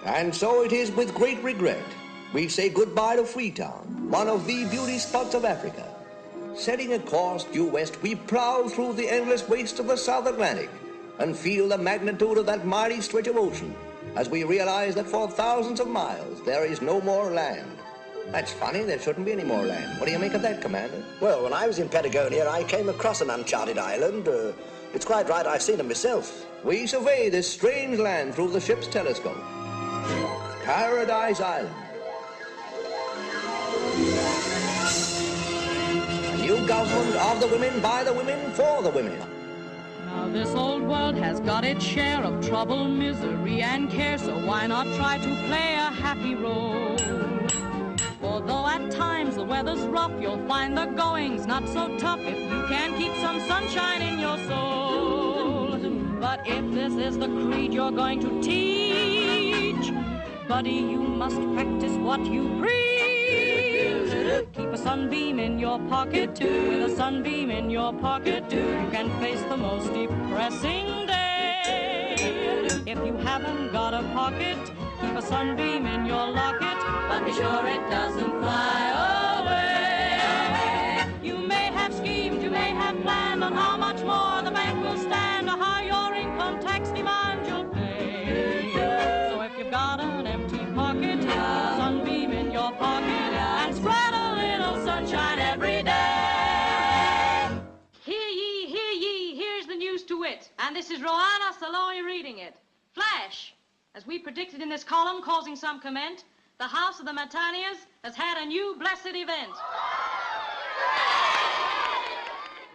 And so it is with great regret we say goodbye to Freetown, one of the beauty spots of Africa. Setting a course due west, we plow through the endless wastes of the South Atlantic and feel the magnitude of that mighty stretch of ocean as we realize that for thousands of miles there is no more land. That's funny, there shouldn't be any more land. What do you make of that, Commander? Well, when I was in Patagonia, I came across an uncharted island. It's quite right, I've seen it myself. We survey this strange land through the ship's telescope. Paradise Island. A new government of the women, by the women, for the women. Now this old world has got its share of trouble, misery, and care, so why not try to play a happy role? For though at times the weather's rough, you'll find the going's not so tough if you can keep some sunshine in your soul. But if this is the creed you're going to teach, buddy, you must practice what you preach. Keep a sunbeam in your pocket, with a sunbeam in your pocket, you can face the most depressing day. If you haven't got a pocket, keep a sunbeam in your locket, but be sure it doesn't fly away. You may have schemed, you may have planned on how much more the bank will stand, or how your income tax demand you'll pay. So if you've got an empty pocket, keep a sunbeam in your pocket, and spread a little sunshine every day. Hear ye, here's the news to wit, and this is Roanna Saloy reading it. Flash! As we predicted in this column, causing some comment, the House of the Matanias has had a new blessed event.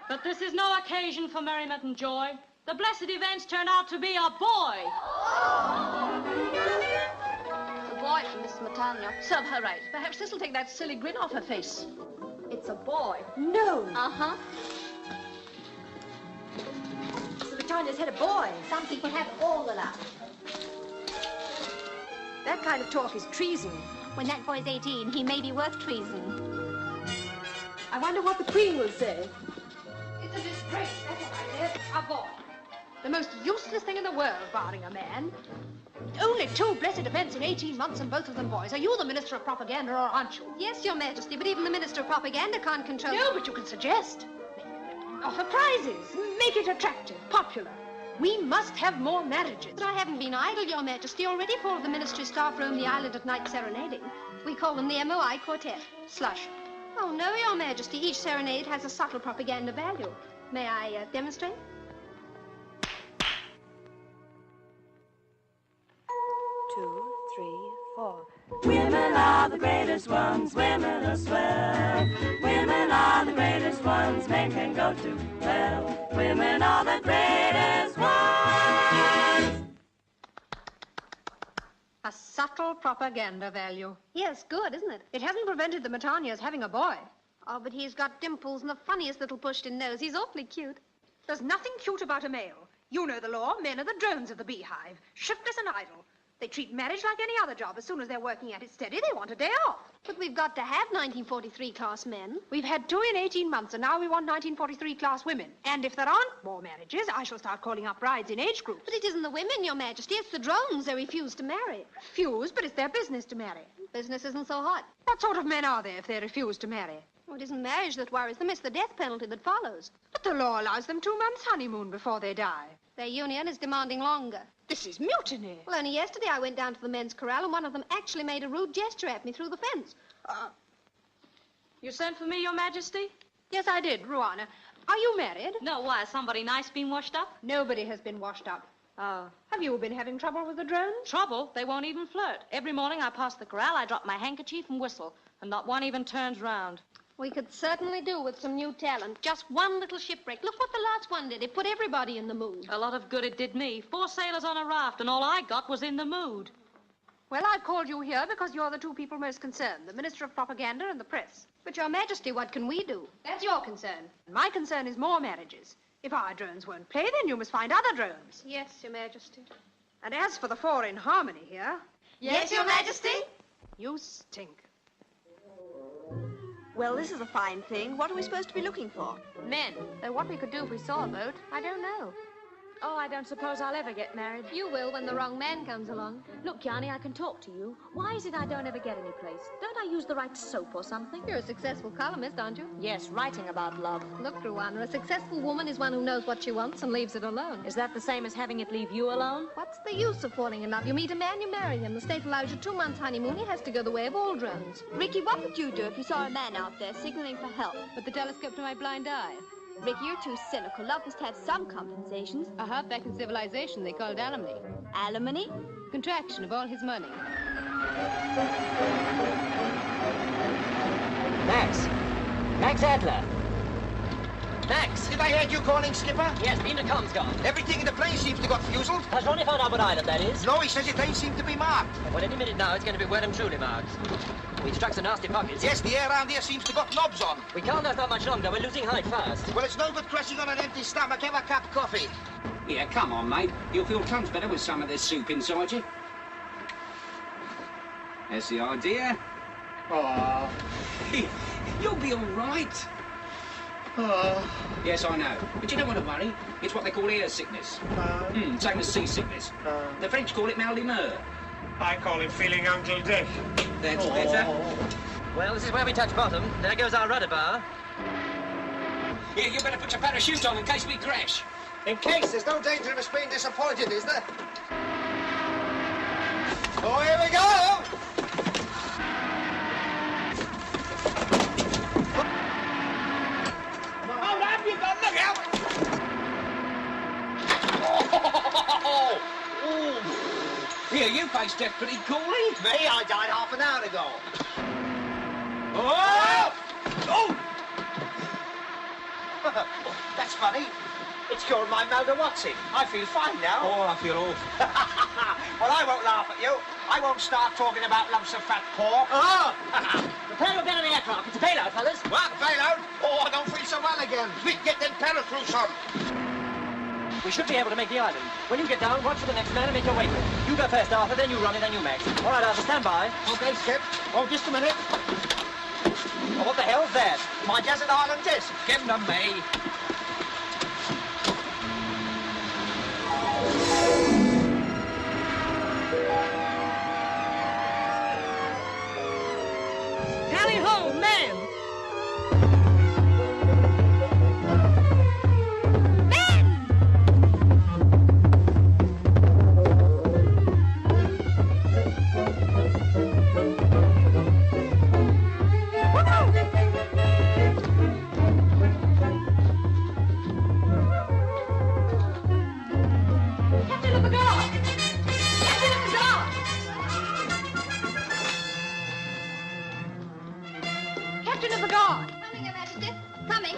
But this is no occasion for merriment and joy. The blessed events turned out to be a boy. A boy from Miss Matania. Serve her right. Perhaps this will take that silly grin off her face. It's a boy. No. Uh-huh. Miss Matania's had a boy. Some people have all the luck. That kind of talk is treason. When that boy's 18, he may be worth treason. I wonder what the Queen will say. It's a disgrace, that's what I did. A boy. The most useless thing in the world, barring a man. Only 2 blessed events in 18 months, and both of them boys. Are you the Minister of Propaganda, or aren't you? Yes, Your Majesty, but even the Minister of Propaganda can't control... No, but you can suggest. Offer prizes. Make it attractive, popular. We must have more marriages. But I haven't been idle, Your Majesty. Already 4 of the Ministry staff roam the island at night serenading. We call them the MOI Quartet. Slush. Oh, no, Your Majesty. Each serenade has a subtle propaganda value. May I demonstrate? 2, 3, 4. Women are the greatest ones, women are swell. Women are the greatest ones, men can go to hell. Women are the greatest ones. A subtle propaganda value. Yes, good, isn't it? It hasn't prevented the Matanias having a boy. Oh, but he's got dimples and the funniest little pushed-in nose. He's awfully cute. There's nothing cute about a male. You know the law. Men are the drones of the beehive, shiftless and idle. They treat marriage like any other job. As soon as they're working at it steady, they want a day off. But we've got to have 1943 class men. We've had 2 in 18 months, and now we want 1943 class women. And if there aren't more marriages, I shall start calling up brides in age groups. But it isn't the women, Your Majesty. It's the drones they refuse to marry. Refuse, but it's their business to marry. Business isn't so hot. What sort of men are they if they refuse to marry? Well, it isn't marriage that worries them. It's the death penalty that follows. But the law allows them 2 months' honeymoon before they die. Their union is demanding longer. This is mutiny. Well, only yesterday I went down to the men's corral, and one of them actually made a rude gesture at me through the fence. You sent for me, Your Majesty? Yes, I did, Ruana. Are you married? No, why? Somebody nice been washed up? Nobody has been washed up. Have you been having trouble with the drones? Trouble? They won't even flirt. Every morning I pass the corral, I drop my handkerchief and whistle, and not one even turns round. We could certainly do with some new talent. Just one little shipwreck. Look what the last one did. It put everybody in the mood. A lot of good it did me. 4 sailors on a raft, and all I got was in the mood. Well, I've called you here because you're the 2 people most concerned, the Minister of Propaganda and the press. But, Your Majesty, what can we do? That's your concern. My concern is more marriages. If our drones won't play, then you must find other drones. Yes, Your Majesty. And as for the 4 in harmony here... Yes, Your Majesty? You stink. Well, this is a fine thing. What are we supposed to be looking for? Men. Though what we could do if we saw a boat, I don't know. Oh, I don't suppose I'll ever get married. You will when the wrong man comes along. Look, Johnny, I can talk to you. Why is it I don't ever get any place? Don't I use the right soap or something? You're a successful columnist, aren't you? Yes, writing about love. Look, Ruana, a successful woman is one who knows what she wants and leaves it alone. Is that the same as having it leave you alone? What's the use of falling in love? You meet a man, you marry him. The state allows you 2 months honeymoon. He has to go the way of all drones. Ricky, what would you do if you saw a man out there signaling for help? Put the telescope to my blind eye. Ricky, you're too cynical. Love must have some compensations. Back in civilization, they called alimony. Alimony? Contraction of all his money. Max Adler. Max! Did I hear you calling, Skipper? Yes, beam to comms gone. Everything in the plane seems to got fuseled. Has Ronnie found out what island that is? No, he says it ain't seem to be marked. Well, any minute now, it's going to be well and truly marked. We struck some nasty pockets. Yes, the air around here seems to got knobs on. We can't last that much longer. We're losing height fast. Well, it's no good crashing on an empty stomach. Have a cup of coffee. Yeah, come on, mate. You'll feel tons better with some of this soup inside you. That's the idea. Oh. You'll be all right. Oh. Yes, I know. But you don't want to worry. It's what they call air sickness. Same as seasickness. The French call it mal de mer. I call it feeling Uncle Dick. That's better. Well, this is where we touch bottom. There goes our rudder bar. Yeah, you better put your parachute on in case we crash. In case, there's no danger of us being disappointed, is there? Oh, here we go! Hold up, you got look out! Oh! Yeah, you faced death pretty coolly. Me? I died half an hour ago. Oh! Oh! That's funny. It's cured my Melda-Watson. I feel fine now. Oh, I feel awful. Well, I won't laugh at you. I won't start talking about lumps of fat pork. Oh! Prepare to get on the aircraft. It's a bailout, fellas. What? Bailout? Oh, I don't feel so well again. Quick, get them parachutes on. We should be able to make the island. When you get down, watch for the next man and make your way for it. You go first, Arthur, then you Ronnie, then you Max. All right, Arthur, stand by. Okay, Skip. Oh, just a minute. Oh, what the hell's that? My desert island disc. Give them to me. Tally-ho, man! Captain of the Guard! Coming, Your Majesty. Coming.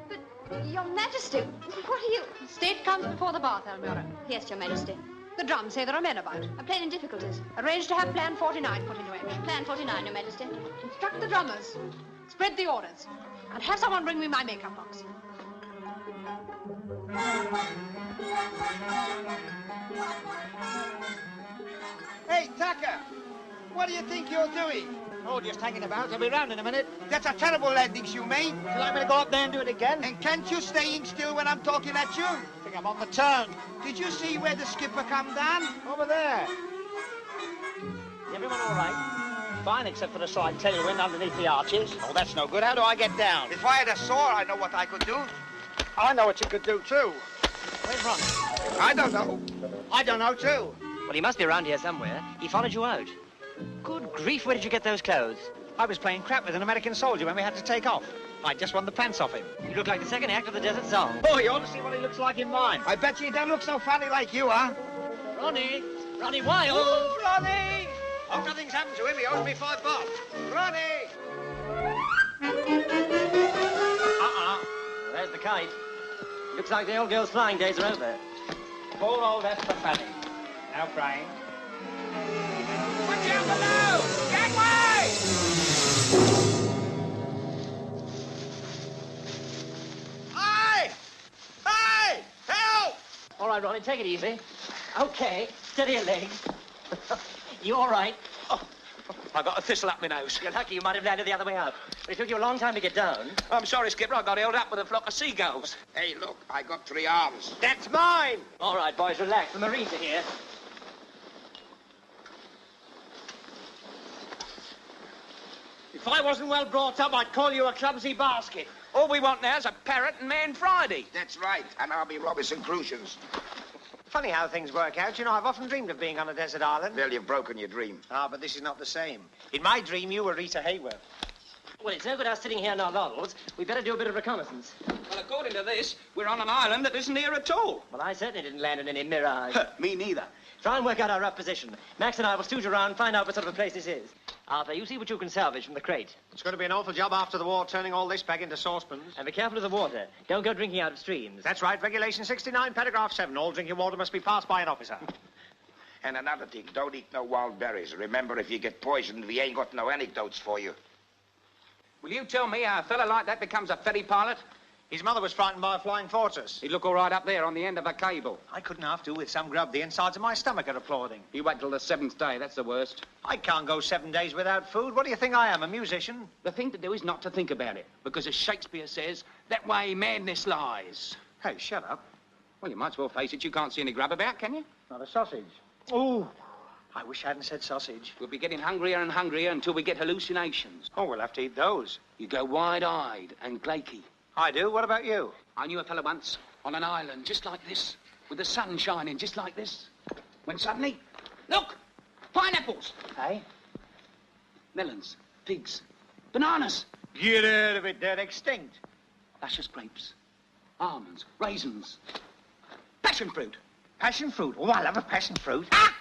But, Your Majesty, what are you... State comes before the bath, Elmira. Yes, Your Majesty. The drums say there are men about. A plane in difficulties. Arrange to have Plan 49 put into action. Plan 49, Your Majesty. Instruct the drummers. Spread the orders. And have someone bring me my makeup box. Hey, Tucker! What do you think you're doing? Oh, just hanging about. I'll be round in a minute. That's a terrible landing you made. Would you like me to go up there and do it again? And can't you staying still when I'm talking at you? I think I'm on the turn. Did you see where the skipper come down? Over there. Everyone all right? Fine, except for the slight tailwind underneath the arches. Oh, that's no good. How do I get down? If I had a saw, I know what I could do. I know what you could do, too. Where's Ronnie? I don't know. I don't know, too. Well, he must be around here somewhere. He followed you out. Good grief, where did you get those clothes? I was playing crap with an American soldier when we had to take off. I just won the pants off him. You look like the second act of the Desert Song. Oh, you ought to see what he looks like in mine. I bet you don't look so funny like you, huh? Ronnie! Ronnie Wild! Ooh, Ronnie! Hope nothing's happened to him. He owes me $5. Ronnie! There's the kite. Looks like the old girl's flying days are over. Poor old Esther Fanny. Now praying. Watch out below! Gangway! Hey! Hey! Help! All right, Ronnie, take it easy. Okay, steady your legs. You all right? Oh, I got a thistle up my nose. You're lucky you might have landed the other way up. But it took you a long time to get down. I'm sorry, Skipper. I got held up with a flock of seagulls. Hey, look, I got 3 arms. That's mine. All right, boys, relax. The Marines are here. If I wasn't well brought up, I'd call you a clumsy basket. All we want now is a parrot and Man Friday. That's right, and I'll be Robinson Crusoe's. Funny how things work out. You know, I've often dreamed of being on a desert island. Well, you've broken your dream. Ah, but this is not the same. In my dream, you were Rita Hayworth. Well, it's no good us sitting here in our laurels. We'd better do a bit of reconnaissance. Well, according to this, we're on an island that isn't here at all. Well, I certainly didn't land in any mirage. Me neither. Try and work out our rough position. Max and I will stooge around and find out what sort of a place this is. Arthur, you see what you can salvage from the crate. It's going to be an awful job after the war, turning all this back into saucepans. And be careful of the water. Don't go drinking out of streams. That's right. Regulation 69, paragraph 7. All drinking water must be passed by an officer. And another thing, don't eat no wild berries. Remember, if you get poisoned, we ain't got no anecdotes for you. Will you tell me how a fella like that becomes a ferry pilot? His mother was frightened by a flying fortress. He'd look all right up there on the end of a cable. I couldn't half do with some grub. The insides of my stomach are applauding. You wait till the 7th day. That's the worst. I can't go 7 days without food. What do you think I am, a musician? The thing to do is not to think about it. Because as Shakespeare says, that way madness lies. Hey, shut up. Well, you might as well face it. You can't see any grub about, can you? Not a sausage. Oh, I wish I hadn't said sausage. We'll be getting hungrier and hungrier until we get hallucinations. Oh, we'll have to eat those. You go wide-eyed and glaky. I do. What about you? I knew a fellow once on an island just like this, with the sun shining just like this, when suddenly, look, pineapples. Hey? Melons, figs, bananas. Get out of it, they're extinct. Luscious grapes, almonds, raisins, passion fruit. Passion fruit? Oh, I love a passion fruit. Ah!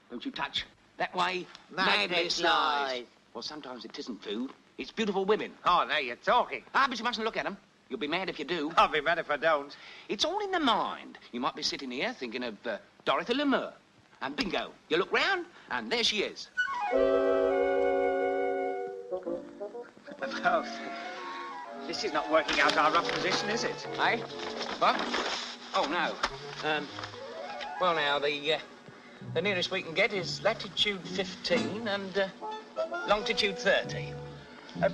Don't you touch. That way, madness lies. Well, sometimes it isn't food. It's beautiful women. Oh, now you're talking. Ah, but you mustn't look at them. You'll be mad if you do. I'll be mad if I don't. It's all in the mind. You might be sitting here thinking of Dorothy Lamour. And bingo, you look round, and there she is. Well, this is not working out our rough position, is it? Eh? What? Oh, no. Well, now, the nearest we can get is latitude 15 and longitude 30.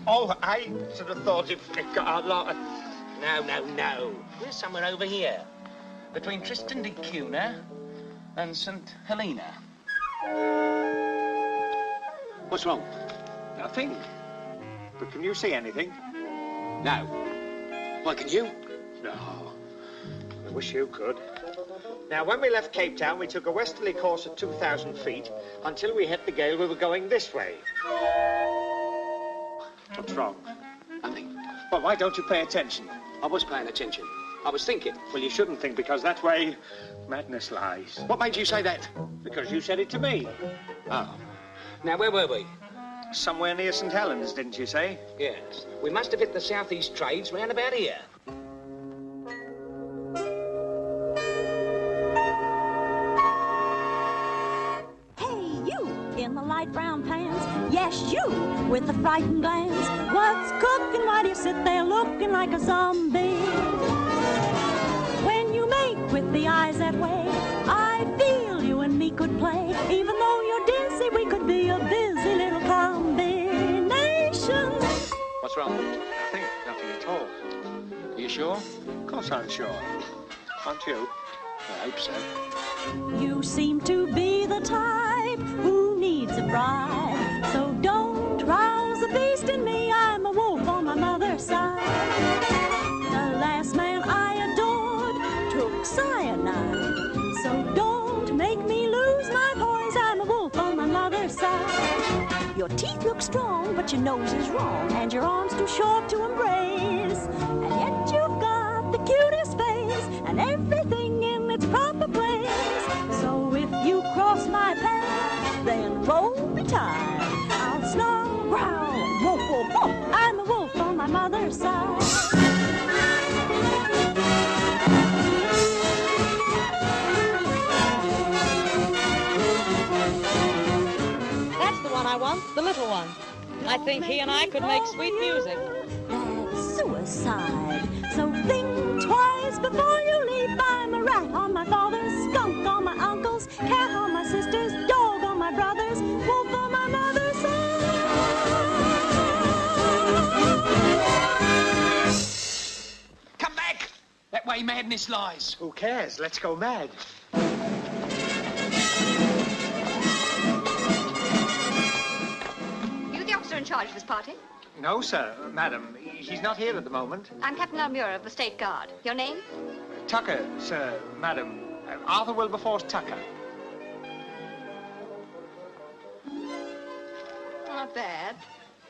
Oh, I should have thought it got a lot of... No. We're somewhere over here. Between Tristan da Cunha and St. Helena. What's wrong? Nothing. But can you see anything? No. Why, can you? No. I wish you could. Now, when we left Cape Town, we took a westerly course at 2,000 feet. Until we hit the gale, we were going this way. What's wrong? Nothing. Well, why don't you pay attention? I was paying attention. I was thinking. Well, you shouldn't think, because that's where madness lies. What made you say that? Because you said it to me. Oh. Now, where were we? Somewhere near St. Helens, didn't you say? Yes. We must have hit the southeast trades round about here. In the light brown pants, yes, you, with the frightened glance. What's cooking? Why do you sit there looking like a zombie? When you make with the eyes that way, I feel you and me could play. Even though you're dizzy, we could be a busy little combination. What's wrong? Nothing at all. Are you sure? Of course I'm sure. Aren't you? I hope so. You seem to be the type who needs a bride. So don't rouse the beast in me. I'm a wolf on my mother's side. The last man I adored took cyanide. So don't make me lose my poise. I'm a wolf on my mother's side. Your teeth look strong, but your nose is wrong, and your arms too short to embrace. And yet you've got the cutest face and everything in its proper place. So if you cross my path, then roll me tight. I'll snarl, growl, woof, woof, woof. I'm a wolf on my mother's side. That's the one I want, the little one. I think he and I could make sweet music. That's suicide. So think twice before you leave. I'm a rat on my father's, skunk on my uncle's, cat on my sister's, dog on my brother's, wolf on my mother's. That way madness lies. Who cares? Let's go mad. You the officer in charge of this party? No, sir, madam. He's not here at the moment. I'm Captain Almura of the State Guard. Your name? Tucker, sir, madam. Arthur Wilberforce Tucker. Not bad.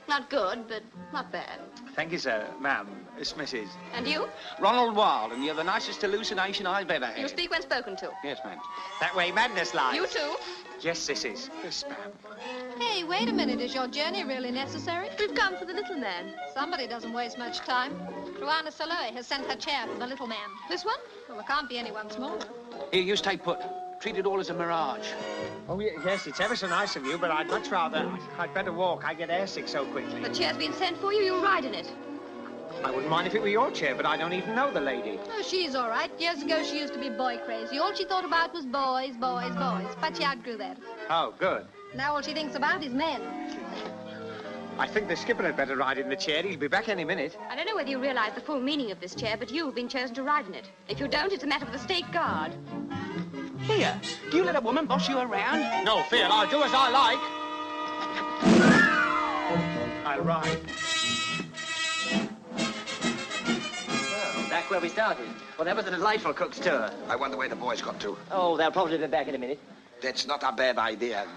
Not good, but not bad. Thank you, sir, ma'am. It's Mrs. And you? Ronald Wilde, and you're the nicest hallucination I've ever had. You speak when spoken to. Yes, ma'am. That way madness lies. You too? Yes, sissies. Yes, ma'am. Hey, wait a minute. Is your journey really necessary? We've come for the little man. Somebody doesn't waste much time. Joanna Saloy has sent her chair for the little man. This one? Well, there can't be anyone smaller. Here, you stay put. Treat it all as a mirage. Oh, yes, it's ever so nice of you, but I'd much rather... I'd better walk. I get airsick so quickly. The chair's been sent for you. You'll ride in it. I wouldn't mind if it were your chair, but I don't even know the lady. Oh, she's all right. Years ago, she used to be boy crazy. All she thought about was boys, boys, boys. But she outgrew that. Oh, good. Now all she thinks about is men. I think the skipper had better ride in the chair. He'll be back any minute. I don't know whether you realize the full meaning of this chair, but you've been chosen to ride in it. If you don't, it's a matter for the State Guard. Here, do you let a woman boss you around? No fear, I'll do as I like. I'll ride. Well, back where we started. Well, that was a delightful cook's tour. I wonder where the boys got to. Oh, they'll probably be back in a minute. That's not a bad idea.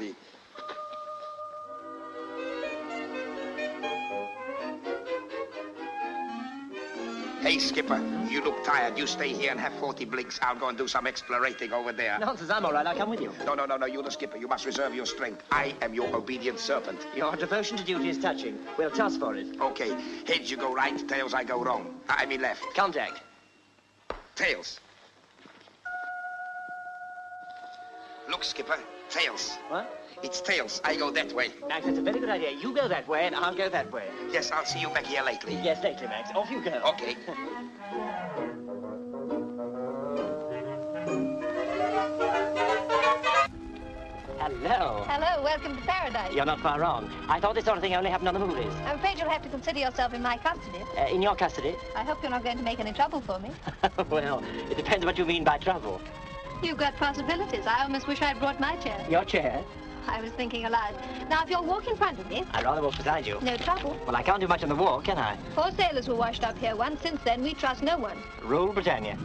Hey, Skipper, you look tired. You stay here and have 40 blinks. I'll go and do some explorating over there. Nonsense, I'm all right. I'll come with you. No, you're the skipper. You must reserve your strength. I am your obedient servant. Your devotion to duty is touching. We'll toss for it. Okay, heads you go right, tails I go wrong. I mean left. Contact. Tails. Look, Skipper, tails. What? It's tails. I go that way. Max, that's a very good idea. You go that way, and I'll go that way. Yes, I'll see you back here lately. Yes, lately, Max. Off you go. Okay. Hello. Hello, welcome to paradise. You're not far wrong. I thought this sort of thing only happened on the movies. I'm afraid you'll have to consider yourself in my custody. In your custody? I hope you're not going to make any trouble for me. Well, it depends what you mean by trouble. You've got possibilities. I almost wish I'd brought my chair. Your chair? I was thinking aloud. Now, if you'll walk in front of me... I'd rather walk beside you. No trouble. Well, I can't do much on the walk, can I? 4 sailors were washed up here once. Since then, we trust no one. Rule Britannia.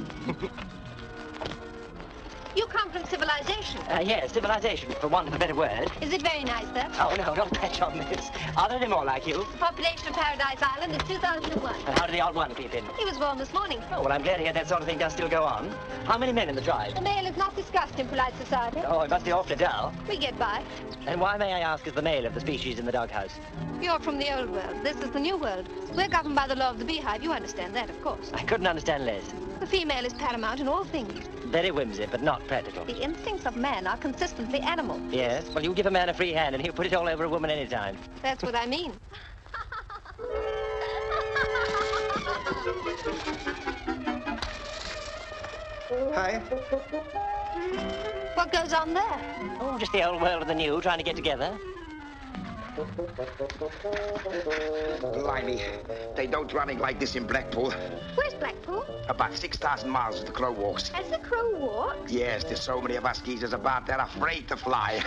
You come from civilization. Yes, civilization, for want of a better word. Is it very nice, there? Oh, no, don't patch on this. Are there any more like you? The population of Paradise Island is 2001. And how did the old one keep in? He was born this morning. Oh, well, I'm glad to hear that sort of thing does still go on. How many men in the tribe? The male is not discussed in polite society. Oh, it must be awfully dull. We get by. And why, may I ask, is the male of the species in the doghouse? You're from the old world. This is the new world. We're governed by the law of the beehive. You understand that, of course. I couldn't understand less. The female is paramount in all things. Very whimsy, but not practical. The instincts of man are consistently animal. Yes? Well, you give a man a free hand and he'll put it all over a woman any time. That's what I mean. Hi. What goes on there? Oh, just the old world and the new trying to get together. Blimey, they don't running like this in Blackpool. Where's Blackpool? About 6,000 miles as the crow walks. As the crow walks? Yes, there's so many of us geezers about, they're afraid to fly.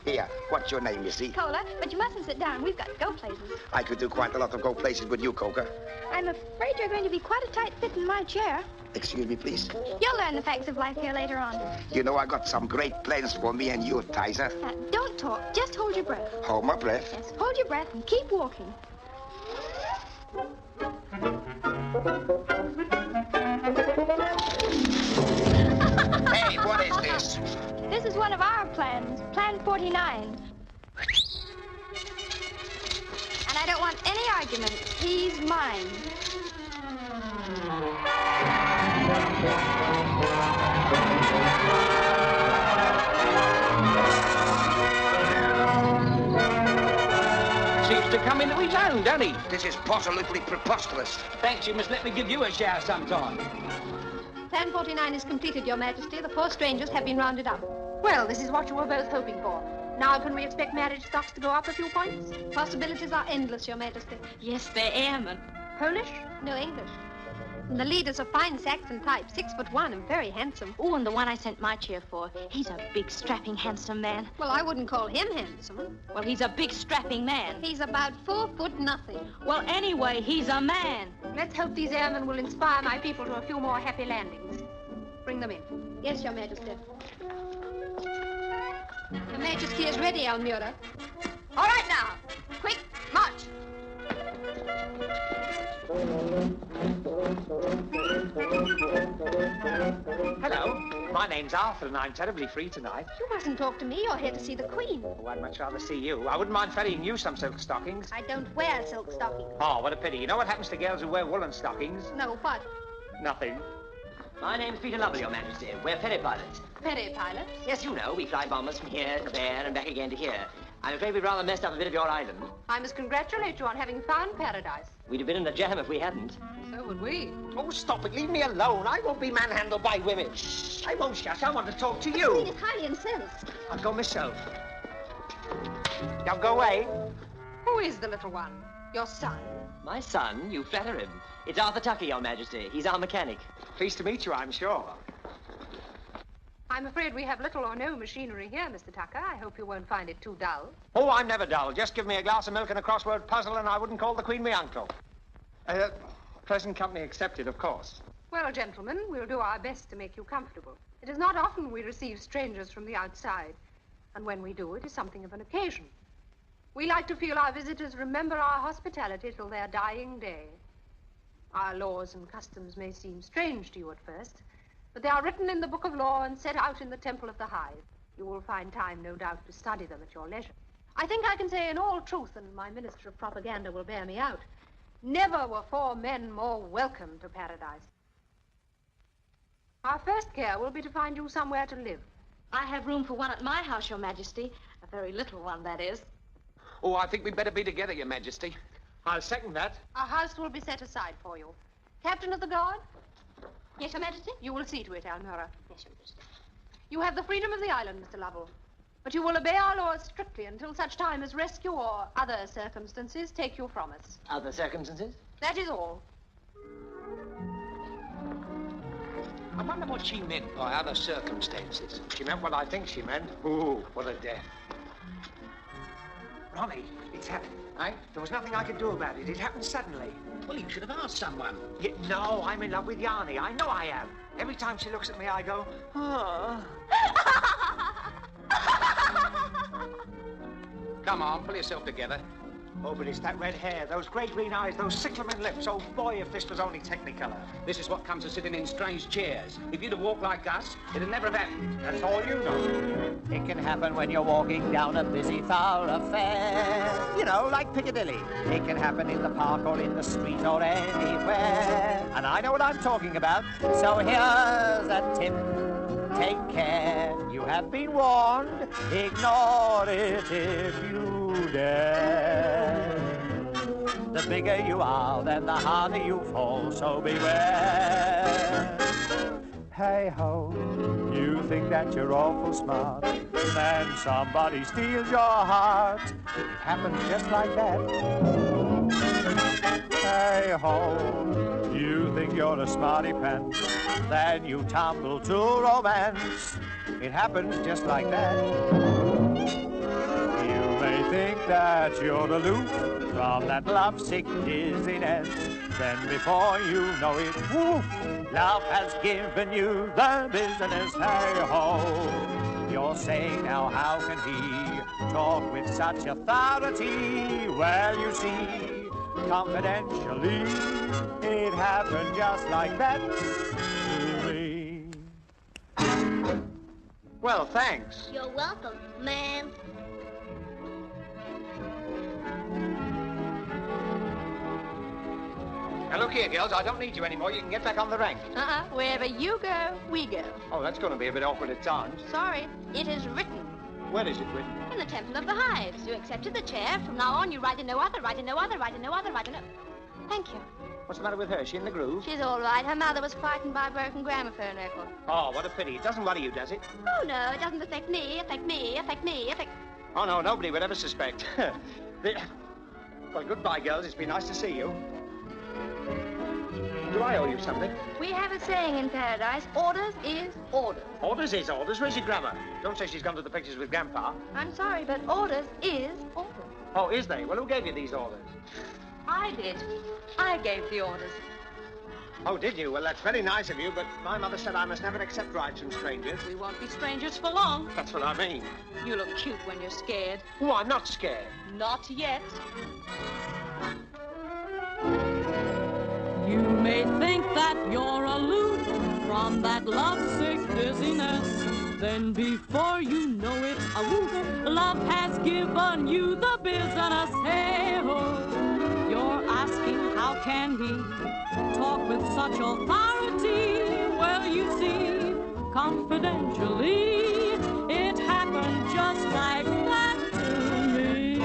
Here, what's your name, you see? Cola, but you mustn't sit down. We've got to go places. I could do quite a lot of go places with you, Coca. I'm afraid you're going to be quite a tight fit in my chair. Excuse me, please. You'll learn the facts of life here later on. You know, I got some great plans for me and you, Tizer. Now, don't talk. Just hold your breath. Hold my breath. Yes, hold your breath and keep walking. Hey, what is this? This is one of our plans, Plan 49. And I don't want any argument. He's mine. Seems to come into his own, doesn't he? This is positively preposterous. Thanks, you must let me give you a shower sometime. Plan 49 is completed, Your Majesty. The 4 strangers have been rounded up. Well, this is what you were both hoping for. Now can we expect marriage stocks to go up a few points? Possibilities are endless, Your Majesty. Yes, they am. Polish? No English. And the leader's a fine Saxon type, 6'1" and very handsome. Oh, and the one I sent my chair for. He's a big, strapping, handsome man. Well, I wouldn't call him handsome. Well, he's a big, strapping man. He's about 4 foot nothing. Well, anyway, he's a man. Let's hope these airmen will inspire my people to a few more happy landings. Bring them in. Yes, Your Majesty. Her Majesty is ready, Almira. All right now. Quick, march. Hello, my name's Arthur and I'm terribly free tonight. You mustn't talk to me. You're here to see the Queen. Oh, I'd much rather see you. I wouldn't mind ferrying you some silk stockings. I don't wear silk stockings. Oh, what a pity. You know what happens to girls who wear woolen stockings? No, what? Nothing. My name's Peter Lovell, Your Majesty. We're ferry pilots. Ferry pilots? Yes, you know, we fly bombers from here to there and back again to here. I'm afraid we've rather messed up a bit of your island. I must congratulate you on having found paradise. We'd have been in the jam if we hadn't. So would we. Oh, stop it. Leave me alone. I won't be manhandled by women. Shh. I won't shush. I want to talk to The you. Queen is highly incensed. I'll go myself. Now go away. Who is the little one? Your son? My son? You flatter him. It's Arthur Tucker, Your Majesty. He's our mechanic. Pleased to meet you, I'm sure. I'm afraid we have little or no machinery here, Mr. Tucker. I hope you won't find it too dull. Oh, I'm never dull. Just give me a glass of milk and a crossword puzzle and I wouldn't call the Queen me uncle. Present company accepted, of course. Well, gentlemen, we'll do our best to make you comfortable. It is not often we receive strangers from the outside. And when we do, it is something of an occasion. We like to feel our visitors remember our hospitality till their dying day. Our laws and customs may seem strange to you at first, but they are written in the Book of Law and set out in the Temple of the Hive. You will find time, no doubt, to study them at your leisure. I think I can say in all truth, and my Minister of Propaganda will bear me out, never were 4 men more welcome to paradise. Our first care will be to find you somewhere to live. I have room for one at my house, Your Majesty. A very little one, that is. Oh, I think we'd better be together, Your Majesty. I'll second that. A house will be set aside for you. Captain of the Guard? Yes, Your Majesty? You will see to it, Almira. Yes, Your Majesty. You have the freedom of the island, Mr. Lovell. But you will obey our laws strictly until such time as rescue or other circumstances take you from us. Other circumstances? That is all. I wonder what she meant by other circumstances. She meant what I think she meant. Ooh, what a death. Ronnie, it's happened. Eh? There was nothing I could do about it. It happened suddenly. Well, you should have asked someone. No, I'm in love with Yanni. I know I am. Every time she looks at me, I go, oh. Come on, pull yourself together. Oh, but it's that red hair, those great green eyes, those cyclamen lips. Oh, boy, if this was only Technicolor. This is what comes of sitting in strange chairs. If you'd have walked like us, it'd never have happened. That's all you know. It can happen when you're walking down a busy thoroughfare. You know, like Piccadilly. It can happen in the park or in the street or anywhere. And I know what I'm talking about. So here's a tip. Take care. You have been warned. Ignore it if you dare. The bigger you are, then the harder you fall, so beware. Hey-ho, you think that you're awful smart, then somebody steals your heart. It happens just like that. Hey-ho, you think you're a smarty pants, then you tumble to romance. It happens just like that. You may think that you're aloof from that lovesick dizziness. Then before you know it, woof, love has given you the business. Hey-ho, you're saying now how can he talk with such authority? Well, you see, confidentially, it happened just like that to me. Well, thanks. You're welcome, ma'am. Now, look here, girls, I don't need you anymore. You can get back on the rank. Wherever you go, we go. Oh, that's going to be a bit awkward at times. Sorry, it is written. Where is it written? In the Temple of the Hives. You accepted the chair. From now on, you write in no other, write in no other, write in no other, write in no... Thank you. What's the matter with her? Is she in the groove? She's all right. Her mother was frightened by a broken gramophone record. Oh, what a pity. It doesn't worry you, does it? Oh, no, it doesn't affect me, affect me, affect me, affect... Oh, no, nobody would ever suspect. Well, goodbye, girls. It's been nice to see you. Do I owe you something? We have a saying in paradise, orders is orders. Orders is orders. Where's your grandma? Don't say she's gone to the pictures with Grandpa. I'm sorry, but orders is orders. Oh, is they? Well, who gave you these orders? I did. I gave the orders. Oh, did you? Well, that's very nice of you, but my mother said I must never accept rides from strangers. We won't be strangers for long. That's what I mean. You look cute when you're scared. Oh, I'm not scared. Not yet. You may think that you're aloof from that lovesick dizziness. Then before you know it, love has given you the business. Hey-ho, you're asking how can he talk with such authority? Well, you see, confidentially, it happened just like that to me.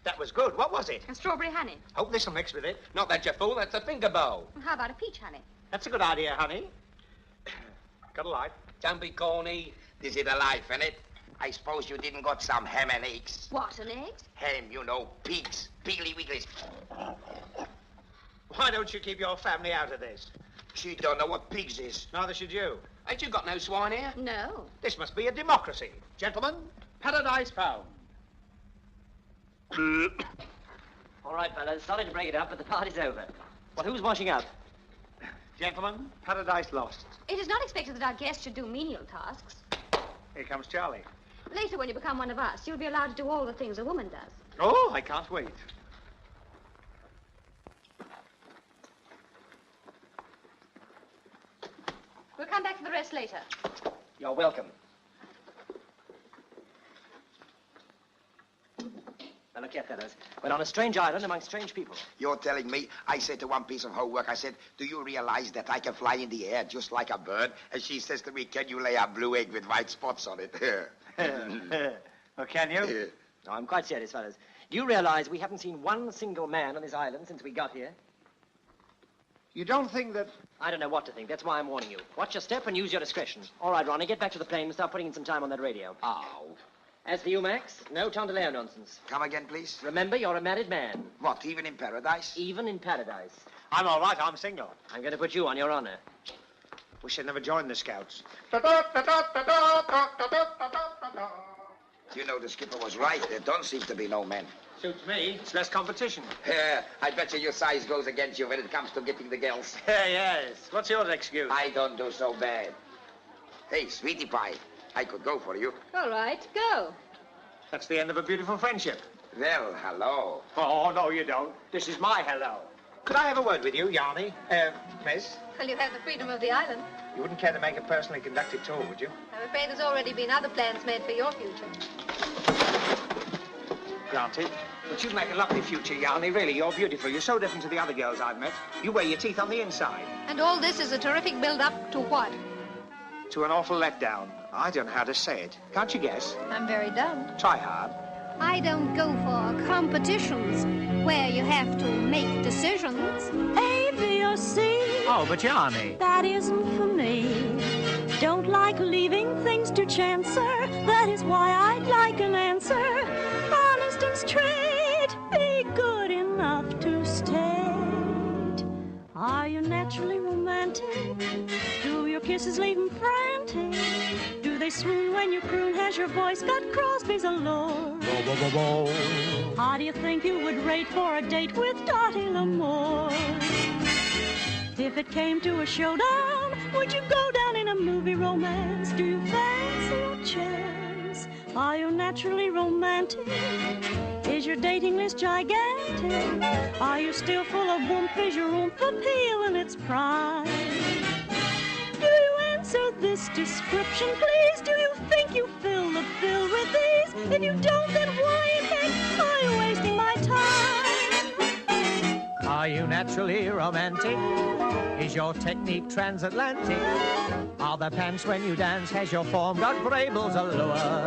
That was good. What was it? And strawberry honey. Hope this'll mix with it. Not that, you fool. That's a finger bowl. How about a peach honey? That's a good idea, honey. Got a light? Don't be corny. This is the life, innit? I suppose you didn't got some ham and eggs. What, an eggs? Ham, you know, pigs. Piggly wigglies. Why don't you keep your family out of this? She don't know what pigs is. Neither should you. Ain't you got no swine here? No. This must be a democracy. Gentlemen, paradise found. All right, fellas, sorry to break it up, but the party's over. Well, who's washing up? Gentlemen, paradise lost. It is not expected that our guests should do menial tasks. Here comes Charlie. Later, when you become one of us, you'll be allowed to do all the things a woman does. Oh, I can't wait. We'll come back to the rest later. You're welcome. Now, look here, fellas. We're on a strange island among strange people. You're telling me, I said to one piece of homework, I said, do you realize that I can fly in the air just like a bird? And she says to me, can you lay a blue egg with white spots on it? Oh, can you? No, I'm quite serious, fellas. Do you realize we haven't seen one single man on this island since we got here? You don't think that... I don't know what to think. That's why I'm warning you. Watch your step and use your discretion. All right, Ronnie, get back to the plane and start putting in some time on that radio. Oh. As for you, Max, no Tondeleo nonsense. Come again, please. Remember, you're a married man. What, even in paradise? Even in paradise. I'm all right, I'm single. I'm going to put you on your honor. Wish I'd never joined the Scouts. You know, the skipper was right. There don't seem to be no men. Suits me. It's less competition. I bet you your size goes against you when it comes to getting the girls. Yes. What's your excuse? I don't do so bad. Hey, sweetie pie, I could go for you. All right, go. That's the end of a beautiful friendship. Well, hello. Oh, no, you don't. This is my hello. Could I have a word with you, Yanni? Miss? Well, you have the freedom of the island. You wouldn't care to make a personally conducted tour, would you? I'm afraid there's already been other plans made for your future. Granted. But you'd make a lovely future, Yanni. Really, you're beautiful. You're so different to the other girls I've met. You wear your teeth on the inside. And all this is a terrific build-up to what? To an awful letdown. I don't know how to say it. Can't you guess? I'm very dumb. Try hard. I don't go for competitions where you have to make decisions. A, B, or C. Oh, but Yanni. That isn't for me. Don't like leaving things to chance, sir. That is why I'd like an answer. Honest and straight, be good enough to state. Are you naturally romantic? Do your kisses leave 'em frantic? Do they swoon when you croon? Has your voice got Crosby's allure? How do you think you would rate for a date with Dottie L'Amour? If it came to a showdown, would you go down in a movie romance? Do you fancy a chance? Are you naturally romantic? Is your dating list gigantic? Are you still full of whoomp? Is your oomph appeal in its prime? Do you answer this description, please? Do you think you fill the bill with these? If you don't, then why in heck are you wasting my time? Are you naturally romantic? Is your technique transatlantic? Are the pants when you dance? Has your form got Vrabel's allure?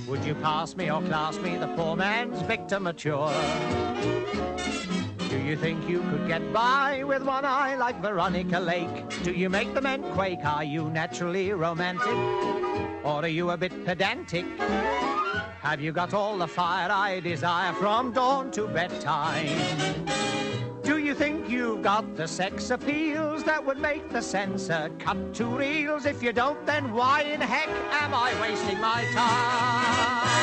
Would you pass me or class me, the poor man's victor mature? Do you think you could get by with one eye like Veronica Lake? Do you make the men quake? Are you naturally romantic? Or are you a bit pedantic? Have you got all the fire I desire from dawn to bedtime? Do you think you've got the sex appeals that would make the censor cut 2 reels? If you don't, then why in heck am I wasting my time?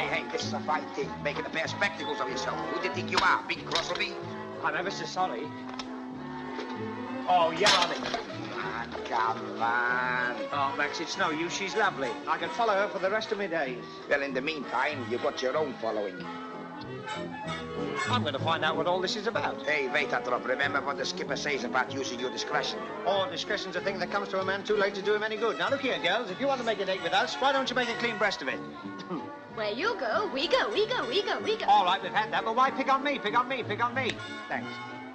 Hey, this is a fine thing, making a pair of spectacles of yourself. Who do you think you are, Big Crossleby? I'm ever so sorry. Oh, Yarny. Come on. Oh, Max, it's no use. She's lovely. I can follow her for the rest of my days. Well, in the meantime, you've got your own following. I'm going to find out what all this is about. Hey, wait, Atrop. Remember what the skipper says about using your discretion. Oh, discretion's a thing that comes to a man too late to do him any good. Now, look here, girls. If you want to make a date with us, why don't you make a clean breast of it? Where you go, we go, we go, we go, we go. All right, we've had that, but why pick on me, pick on me, pick on me? Thanks.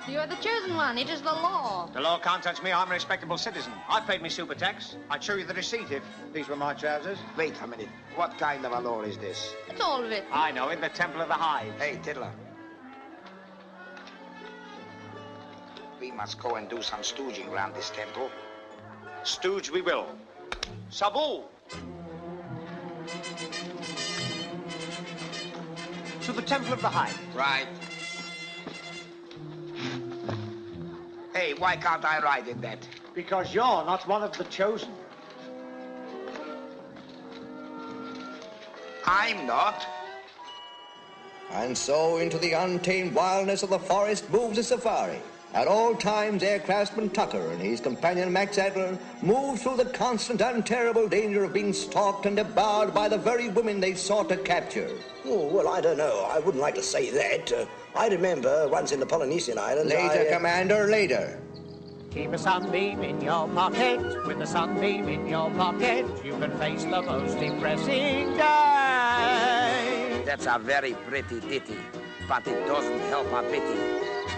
You're the chosen one. It is the law. The law can't touch me. I'm a respectable citizen. I've paid me super tax. I'd show you the receipt if these were my trousers. Wait a minute. What kind of a law is this? It's all written. I know, in the Temple of the Hive. Hey, Tiddler. We must go and do some stooging around this temple. Stooge we will. Sabu! To the Temple of the Hive. Right. Hey, why can't I ride in that? Because you're not one of the chosen. I'm not. And so into the untamed wildness of the forest moves the safari. At all times, Air Craftsman Tucker and his companion Max Adler move through the constant and terrible danger of being stalked and devoured by the very women they sought to capture. Oh, well, I don't know. I wouldn't like to say that. I remember once in the Polynesian Islands, Later, Commander, later. Keep a sunbeam in your pocket. With a sunbeam in your pocket, you can face the most depressing day. That's a very pretty ditty, but it doesn't help a bitty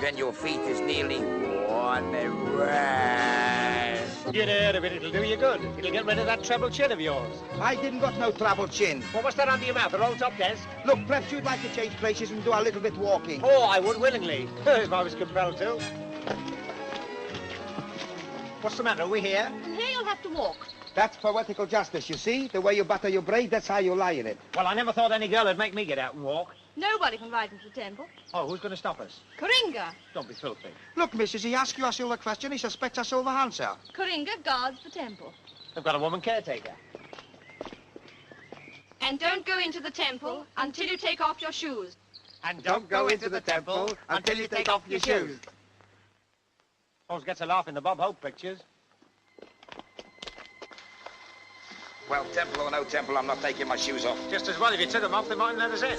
when your feet is nearly worn away. Get out of it, it'll do you good. It'll get rid of that treble chin of yours. I didn't got no treble chin. Well, what's that under your mouth, a rolled top desk? Look, perhaps you'd like to change places and do a little bit walking. Oh, I would willingly, if I was compelled to. What's the matter, are we here? Here you'll have to walk. That's poetical justice, you see? The way you butter your braid, that's how you lie in it. Well, I never thought any girl would make me get out and walk. Nobody can ride into the temple. Oh, who's going to stop us? Coringa. Don't be filthy. Look, missus, he asks you a silver question, he suspects a silver answer. Coringa guards the temple. They've got a woman caretaker. And don't go into the temple until you take off your shoes. And don't go into the temple until you take off your shoes. Always gets a laugh in the Bob Hope pictures. Well, temple or no temple, I'm not taking my shoes off. Just as well if you took them off, they mightn't let us in.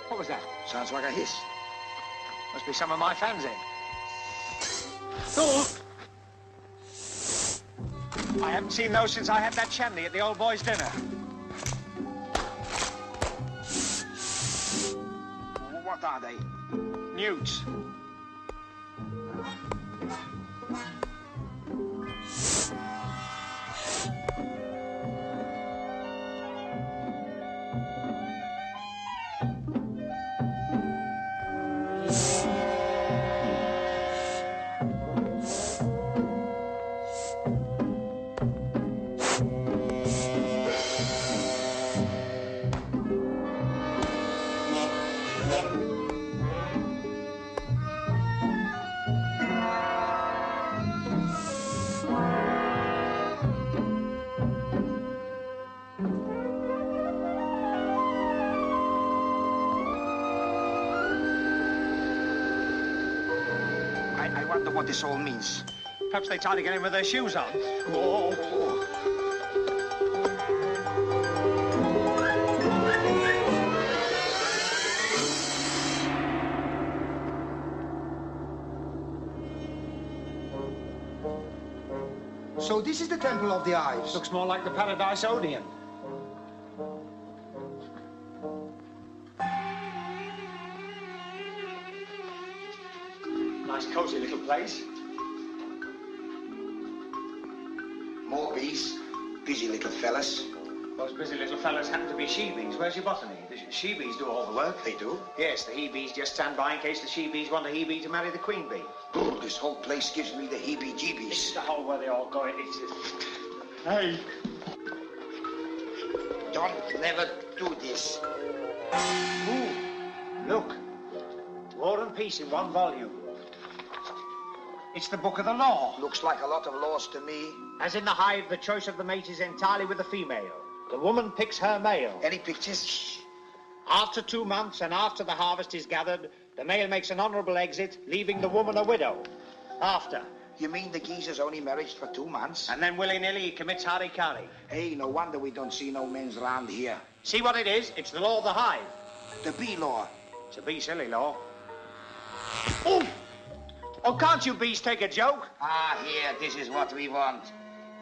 What was that? Sounds like a hiss. Must be some of my fans in. Oh! I haven't seen those since I had that shandy at the old boys' dinner. What are they? Newts. I wonder what this all means. Perhaps they try to get in with their shoes on. Oh. So this is the Temple of the Ives. Looks more like the Paradise Odeon. Nice cozy little place. More bees. Busy little fellas. Those busy little fellas happen to be she-bees. Where's your botany? The she-bees do all the work. They do? Yes, the he-bees just stand by in case the she-bees want the he-bee to marry the queen bee. Oh, this whole place gives me the heebie-jeebies. It's the hole where they all go in. Hey. Don't never do this. Ooh, look. War and Peace in one volume. It's the book of the law. Looks like a lot of laws to me. As in the hive, the choice of the mate is entirely with the female. The woman picks her male. Any pictures? Shh. After 2 months and after the harvest is gathered, the male makes an honourable exit, leaving the woman a widow. After. You mean the geezer's only married for 2 months? And then willy-nilly he commits harikari. Hey, no wonder we don't see no men's round here. See what it is? It's the law of the hive. The bee law. It's a bee silly law. Oh! Oh, can't you bees take a joke? Ah, here, this is what we want.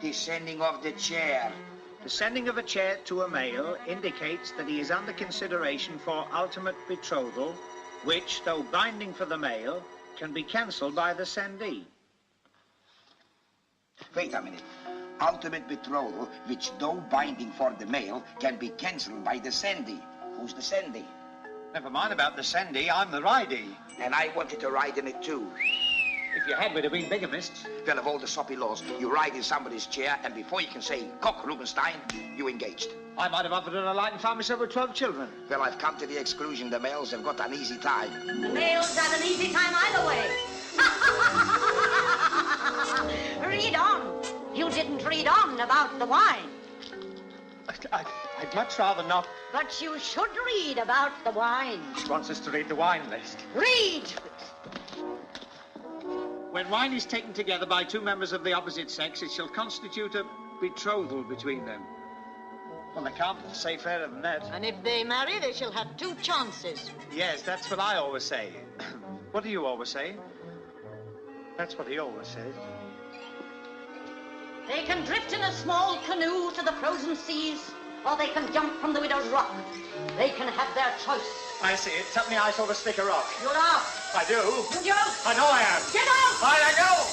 The sending of the chair. The sending of a chair to a male indicates that he is under consideration for ultimate betrothal, which, though binding for the male, can be cancelled by the sendee. Wait a minute. Ultimate betrothal, which, though binding for the male, can be cancelled by the sendee. Who's the sendee? Never mind about the sendee, I'm the ridee. And I wanted to ride in it too. If you had, we'd have been bigamists. Well, of all the soppy laws, you ride in somebody's chair, and before you can say, "Cock, Rubenstein," you engaged. I might have offered her a light and found myself with 12 children. Well, I've come to the exclusion. The males have got an easy time. The males had an easy time either way. Read on. You didn't read on about the wine. I'd much rather not. But you should read about the wine. She wants us to read the wine list. Read! When wine is taken together by 2 members of the opposite sex, it shall constitute a betrothal between them. Well, they can't say fairer than that. And if they marry, they shall have 2 chances. Yes, that's what I always say. What do you always say? That's what he always says. They can drift in a small canoe to the frozen seas, or they can jump from the widow's rock. They can have their choice. I see it. Tell me I saw the stick of rock. You're out. I do. You're out. I know I am. Get out. I know.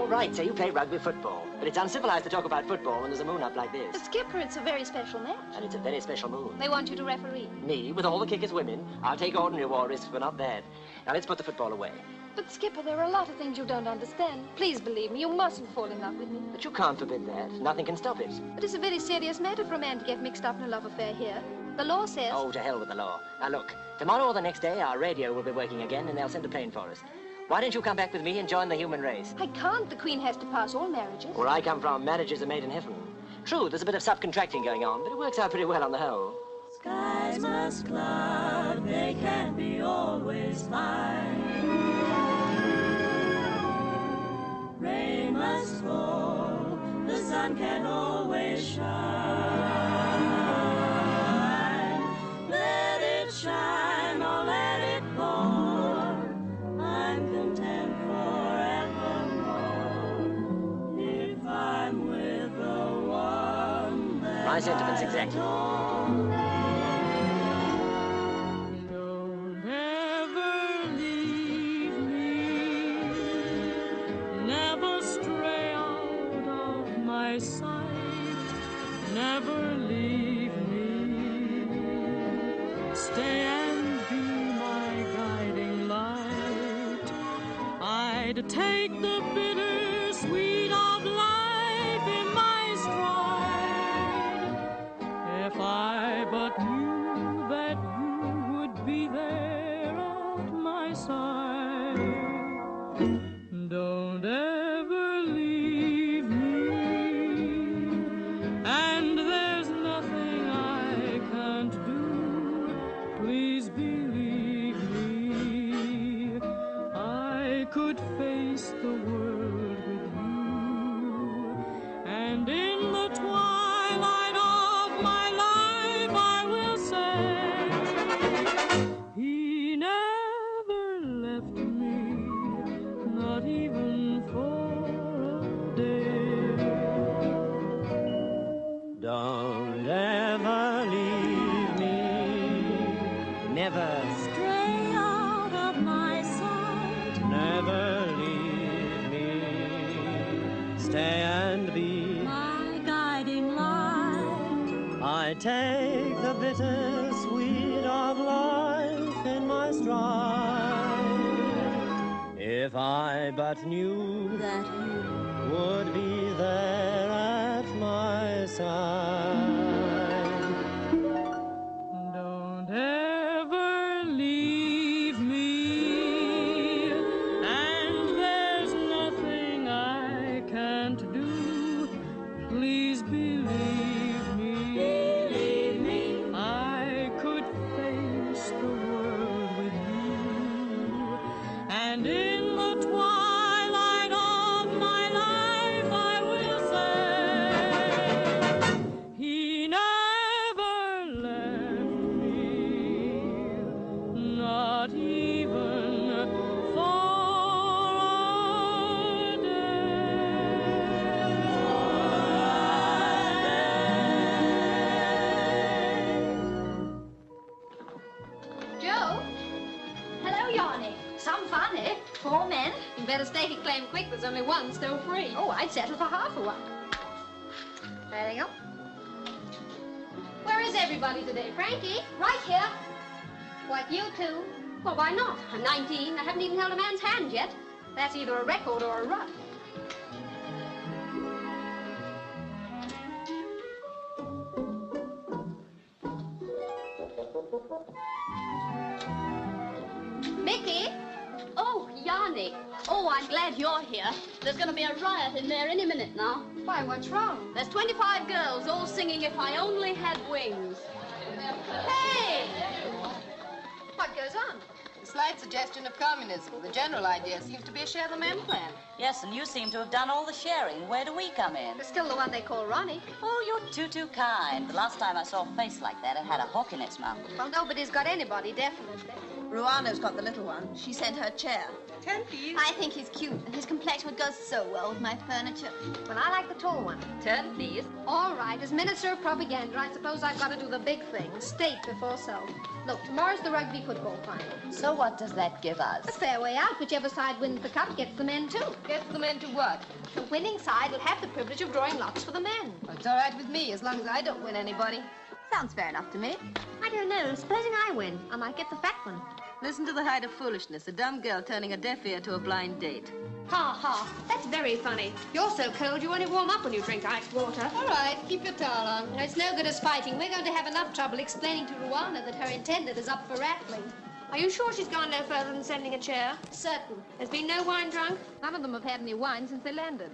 Right, so you play rugby football. But it's uncivilized to talk about football when there's a moon up like this. But Skipper, it's a very special match. And it's a very special moon. They want you to referee. Me, with all the kickers women, I'll take ordinary war risks, but not that. Now let's put the football away. But Skipper, there are a lot of things you don't understand. Please believe me, you mustn't fall in love with me. But you can't forbid that. Nothing can stop it. But it's a very serious matter for a man to get mixed up in a love affair here. The law says... Oh, to hell with the law. Now look, tomorrow or the next day, our radio will be working again and they'll send a plane for us. Why don't you come back with me and join the human race? I can't. The Queen has to pass all marriages. Where I come from, marriages are made in heaven. True, there's a bit of subcontracting going on, but it works out pretty well on the whole. Skies must cloud, they can't be always fine. Rain must fall, the sun can't always shine. Let it shine or let it fall. I'm content forevermore if I'm with the one that My sentiments exactly. Don't ever leave me, never stray out of my sight, never leave me, stay and be my guiding light. I'd take the bitter sweet of life in my stride. If I but knew that you would be there at my side. Don't ever leave me, and there's nothing I can't do. Please believe me, I could face the world with you, and in the twilight of my life I will say, he never left me, not even for a day. Don't ever leave me, never Stray out of my sight. Never leave me. Stay and be My guiding light. I take the bitter sweet of life in my stride. If I but knew that you would be there at my side. Don't ever leave me, and there's nothing I can't do. Please believe me, I could face the world with you, and in the twilight of my life I will say, he never left me, not even for a Joe? Hello, Yarny. Some fun, eh? 4 men? You better stake a claim quick. There's only one still free. Oh, I'd settle for half of one. There you go. Where is everybody today? Frankie? Right here. What, you two? Well, why not? I'm 19. I haven't even held a man's hand yet. That's either a record or a rut. Mickey? Oh, Yanni. Oh, I'm glad you're here. There's going to be a riot in there any minute now. Why, what's wrong? There's 25 girls all singing If I Only Had Wings. Hey! What goes on? A slight suggestion of communism. The general idea seems to be a share the men plan. Yes, and you seem to have done all the sharing. Where do we come in? There's still the one they call Ronnie. Oh, you're too kind. The last time I saw a face like that, it had a hook in its mouth. Well, nobody's got anybody, definitely. Ruana's got the little one. She sent her chair. 10 please. I think he's cute, and his complexion would go so well with my furniture. Well, I like the tall one. 10 please. All right, as Minister of Propaganda, I suppose I've got to do the big thing, state before self. Look, tomorrow's the rugby football final. So what does that give us? A fair way out. Whichever side wins the cup gets the men, too. Gets the men to what? The winning side will have the privilege of drawing lots for the men. Well, it's all right with me, as long as I don't win anybody. Sounds fair enough to me. I don't know. Supposing I win, I might get the fat one. Listen to the height of foolishness. A dumb girl turning a deaf ear to a blind date. Ha ha. That's very funny. You're so cold you only warm up when you drink iced water. All right, keep your towel on. No, it's no good us fighting. We're going to have enough trouble explaining to Ruana that her intended is up for rattling. Are you sure she's gone no further than sending a chair? Certain. There's been no wine drunk? None of them have had any wine since they landed.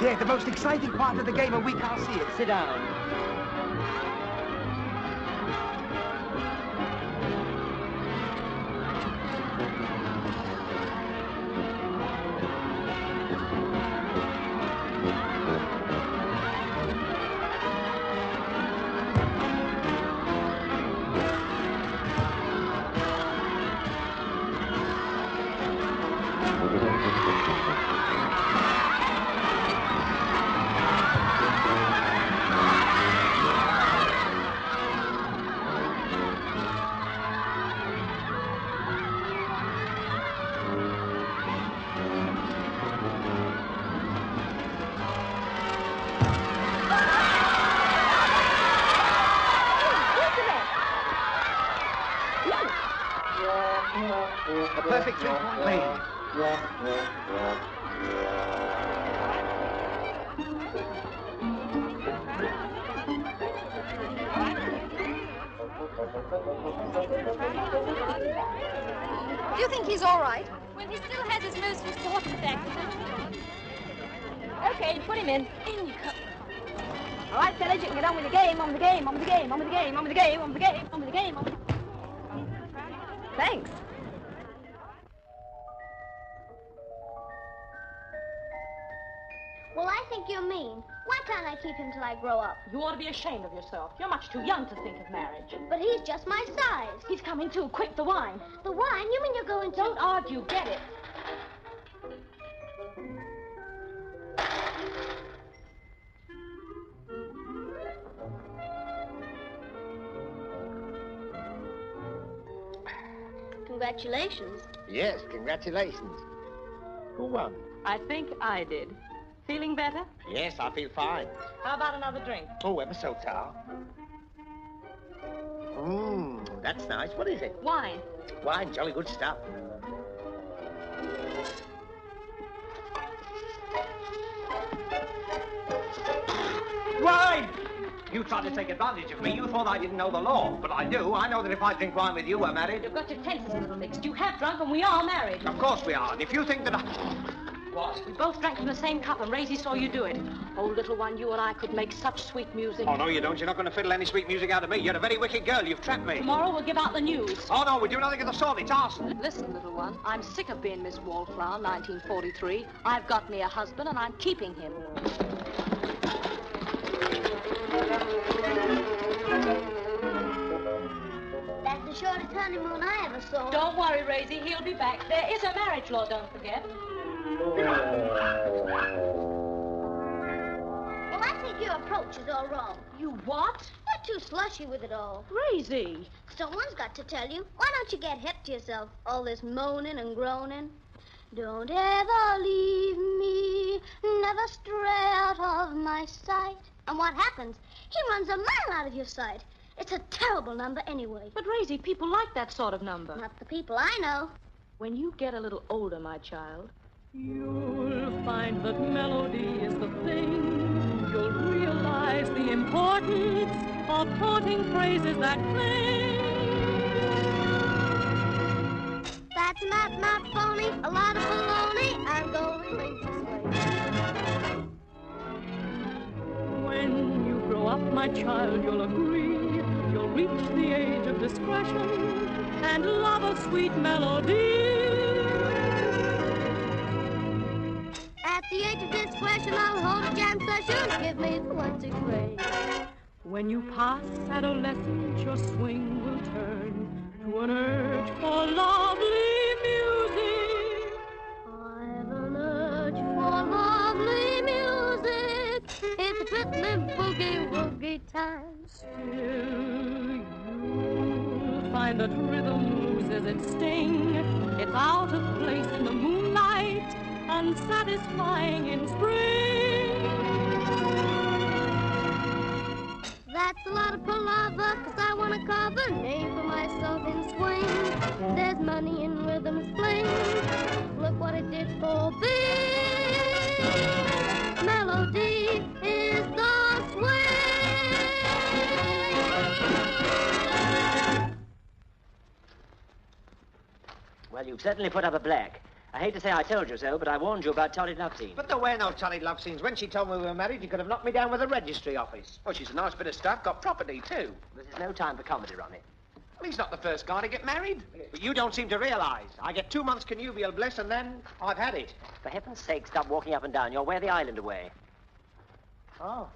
Yeah, the most exciting part of the game, and we can't see it. Sit down. A perfect three-point lead. Do you think he's all right? Well, he still has his most important accident. Okay, put him in. In you come. All right, fellas, you can get on with the game, on with the game, on with the game, on with the game, on with the game, on with the game, on with the game, on with the game. Thanks. Well, I think you're mean. Why can't I keep him till I grow up? You ought to be ashamed of yourself. You're much too young to think of marriage. But he's just my size. He's coming too. Quick, the wine. The wine? You mean you're going to... Don't argue. Get it. Congratulations. Yes, congratulations. Who won? I think I did. Feeling better? Yes, I feel fine. How about another drink? Oh, ever so, Tal. That's nice. What is it? Wine. Wine, jolly good stuff. Wine! You tried to take advantage of me. You thought I didn't know the law. But I do. I know that if I drink wine with you, we're married. You've got your tenses a little mixed. You have drunk and we are married. Of course we are. And if you think that I... What? We both drank from the same cup and Raisy saw you do it. Oh, little one, you and I could make such sweet music. Oh, no, you don't. You're not going to fiddle any sweet music out of me. You're a very wicked girl. You've trapped me. Tomorrow we'll give out the news. Oh, no, we do nothing of the sort. It's arson. Listen, little one, I'm sick of being Miss Wallflower, 1943. I've got me a husband and I'm keeping him. That's the shortest honeymoon I ever saw. Don't worry, Raisy. He'll be back. There is a marriage law, don't forget. Well, I think your approach is all wrong. You what? You're too slushy with it all. Raisy. Someone's got to tell you. Why don't you get hip to yourself? All this moaning and groaning. Don't ever leave me, never stray out of my sight. And what happens? He runs a mile out of your sight. It's a terrible number anyway. But, Raisy, people like that sort of number. Not the people I know. When you get a little older, my child, you'll find that melody is the thing. You'll realize the importance of quoting phrases that cling. That's not phony, a lot of baloney. I'm going this way. When you grow up, my child, you'll agree. You'll reach the age of discretion and love a sweet melody. At the age of discretion, I'll hold a jam session. Give me the what's it grade. When you pass adolescence, your swing will turn to an urge for lovely music. I've an urge for lovely music. It's a rippling boogie-woogie time. Still, you'll find that rhythm loses its sting. It's out of place in the moonlight, unsatisfying in spring. That's a lot of palaver, 'cause I want to carve a name for myself in swing. There's money in rhythm's fling. Look what it did for me. Melody is the swing. Well, you've certainly put up a black. I hate to say I told you so, but I warned you about torrid love scenes. But there were no torrid love scenes. When she told me we were married, you could have knocked me down with a registry office. Well, she's a nice bit of stuff, got property, too. This is no time for comedy, Ronnie. Well, he's not the first guy to get married. But you don't seem to realise. I get 2 months connubial bliss, and then I've had it. For heaven's sake, stop walking up and down. You'll wear the island away. Oh.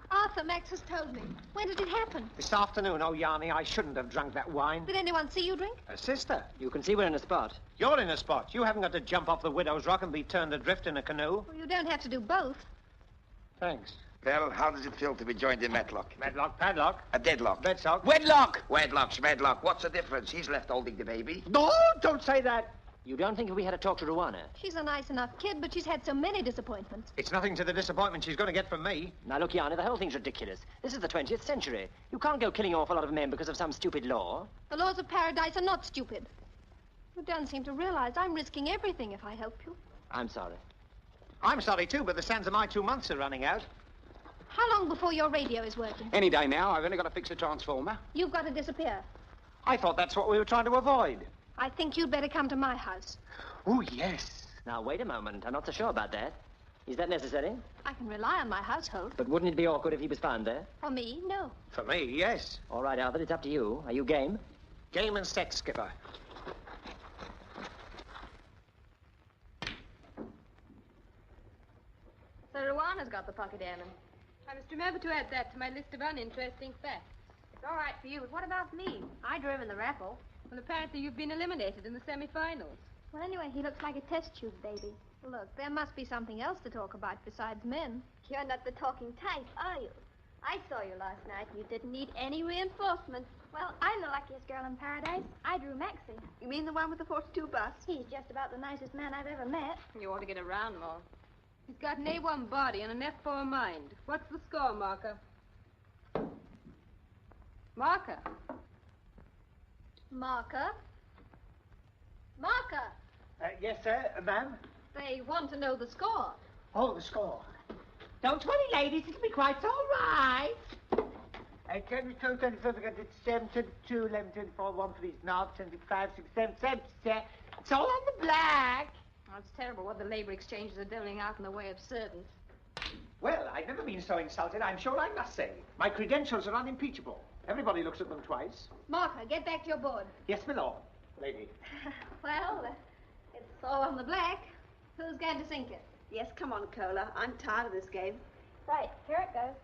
Arthur, Max has told me. When did it happen? This afternoon. Oh, Yanni, I shouldn't have drunk that wine. Did anyone see you drink? A sister. You can see we're in a spot. You're in a spot. You haven't got to jump off the Widow's Rock and be turned adrift in a canoe. Well, you don't have to do both. Thanks. Well, how does it feel to be joined in Matlock? Medlock, padlock. A deadlock. Bedsock. Wedlock! Wedlock, Schmedlock. What's the difference? He's left holding the baby. No, don't say that. You don't think if we had to talk to Ruana? She's a nice enough kid, but she's had so many disappointments. It's nothing to the disappointment she's going to get from me. Now, look, Yanni, the whole thing's ridiculous. This is the 20th century. You can't go killing an awful lot of men because of some stupid law. The laws of paradise are not stupid. You don't seem to realize I'm risking everything if I help you. I'm sorry. I'm sorry, too, but the sands of my 2 months are running out. How long before your radio is working? Any day now. I've only got to fix a transformer. You've got to disappear. I thought that's what we were trying to avoid. I think you'd better come to my house. Oh, yes. Now, wait a moment. I'm not so sure about that. Is that necessary? I can rely on my household. But wouldn't it be awkward if he was found there? For me, no. For me, yes. All right, Arthur, it's up to you. Are you game? Game and set, Skipper. So Ruana's got the pocket airman. I must remember to add that to my list of uninteresting facts. It's all right for you, but what about me? I drove in the raffle. Well, apparently you've been eliminated in the semi-finals. Well, anyway, he looks like a test tube baby. Look, there must be something else to talk about besides men. You're not the talking type, are you? I saw you last night. You didn't need any reinforcements. Well, I'm the luckiest girl in paradise. I drew Maxie. You mean the one with the 42 bus? He's just about the nicest man I've ever met. You ought to get around more. He's got an A1 body and an F4 mind. What's the score, Marker? Marker. Marker? Marker! Yes, sir, ma'am? They want to know the score. Oh, the score. Don't worry, ladies. It'll be quite all right. 10, 12, 24, forget it's 7, 22, 11, 24, 1, 3, 9, 25, 6, 7, 7, 7. It's all on the black. Oh, it's terrible what the labor exchanges are doling out in the way of servants. Well, I've never been so insulted, I'm sure I must say. My credentials are unimpeachable. Everybody looks at them twice. Marker, get back to your board. Yes, my lord. Lady. Well, it's all on the black. Who's going to sink it? Yes, come on, Cola. I'm tired of this game. Right, here it goes.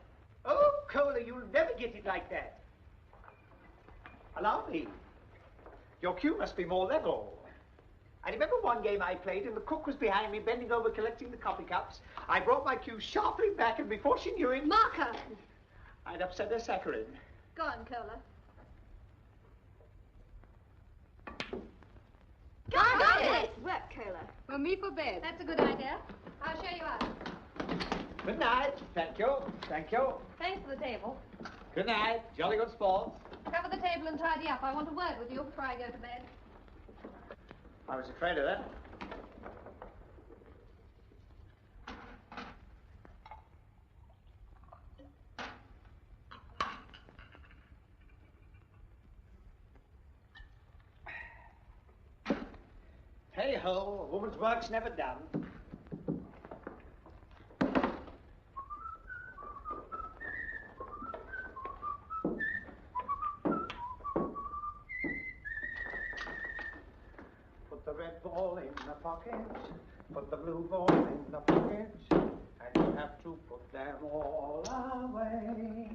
Oh, Cola, you'll never get it like that. Allow me. Your cue must be more level. I remember one game I played and the cook was behind me bending over collecting the coffee cups. I brought my cue sharply back and before she knew it... Marker! I'd upset her saccharin. Go on, Cola. Got it! Work, Cola. Well, me for bed. That's a good idea. I'll show you out. Good night. Thank you. Thank you. Thanks for the table. Good night. Jolly good sports. Cover the table and tidy up. I want a word with you before I go to bed. I was afraid of that. Hey-ho, a woman's work's never done. Put the red ball in the pocket, put the blue ball in the pocket, and you have to put them all away.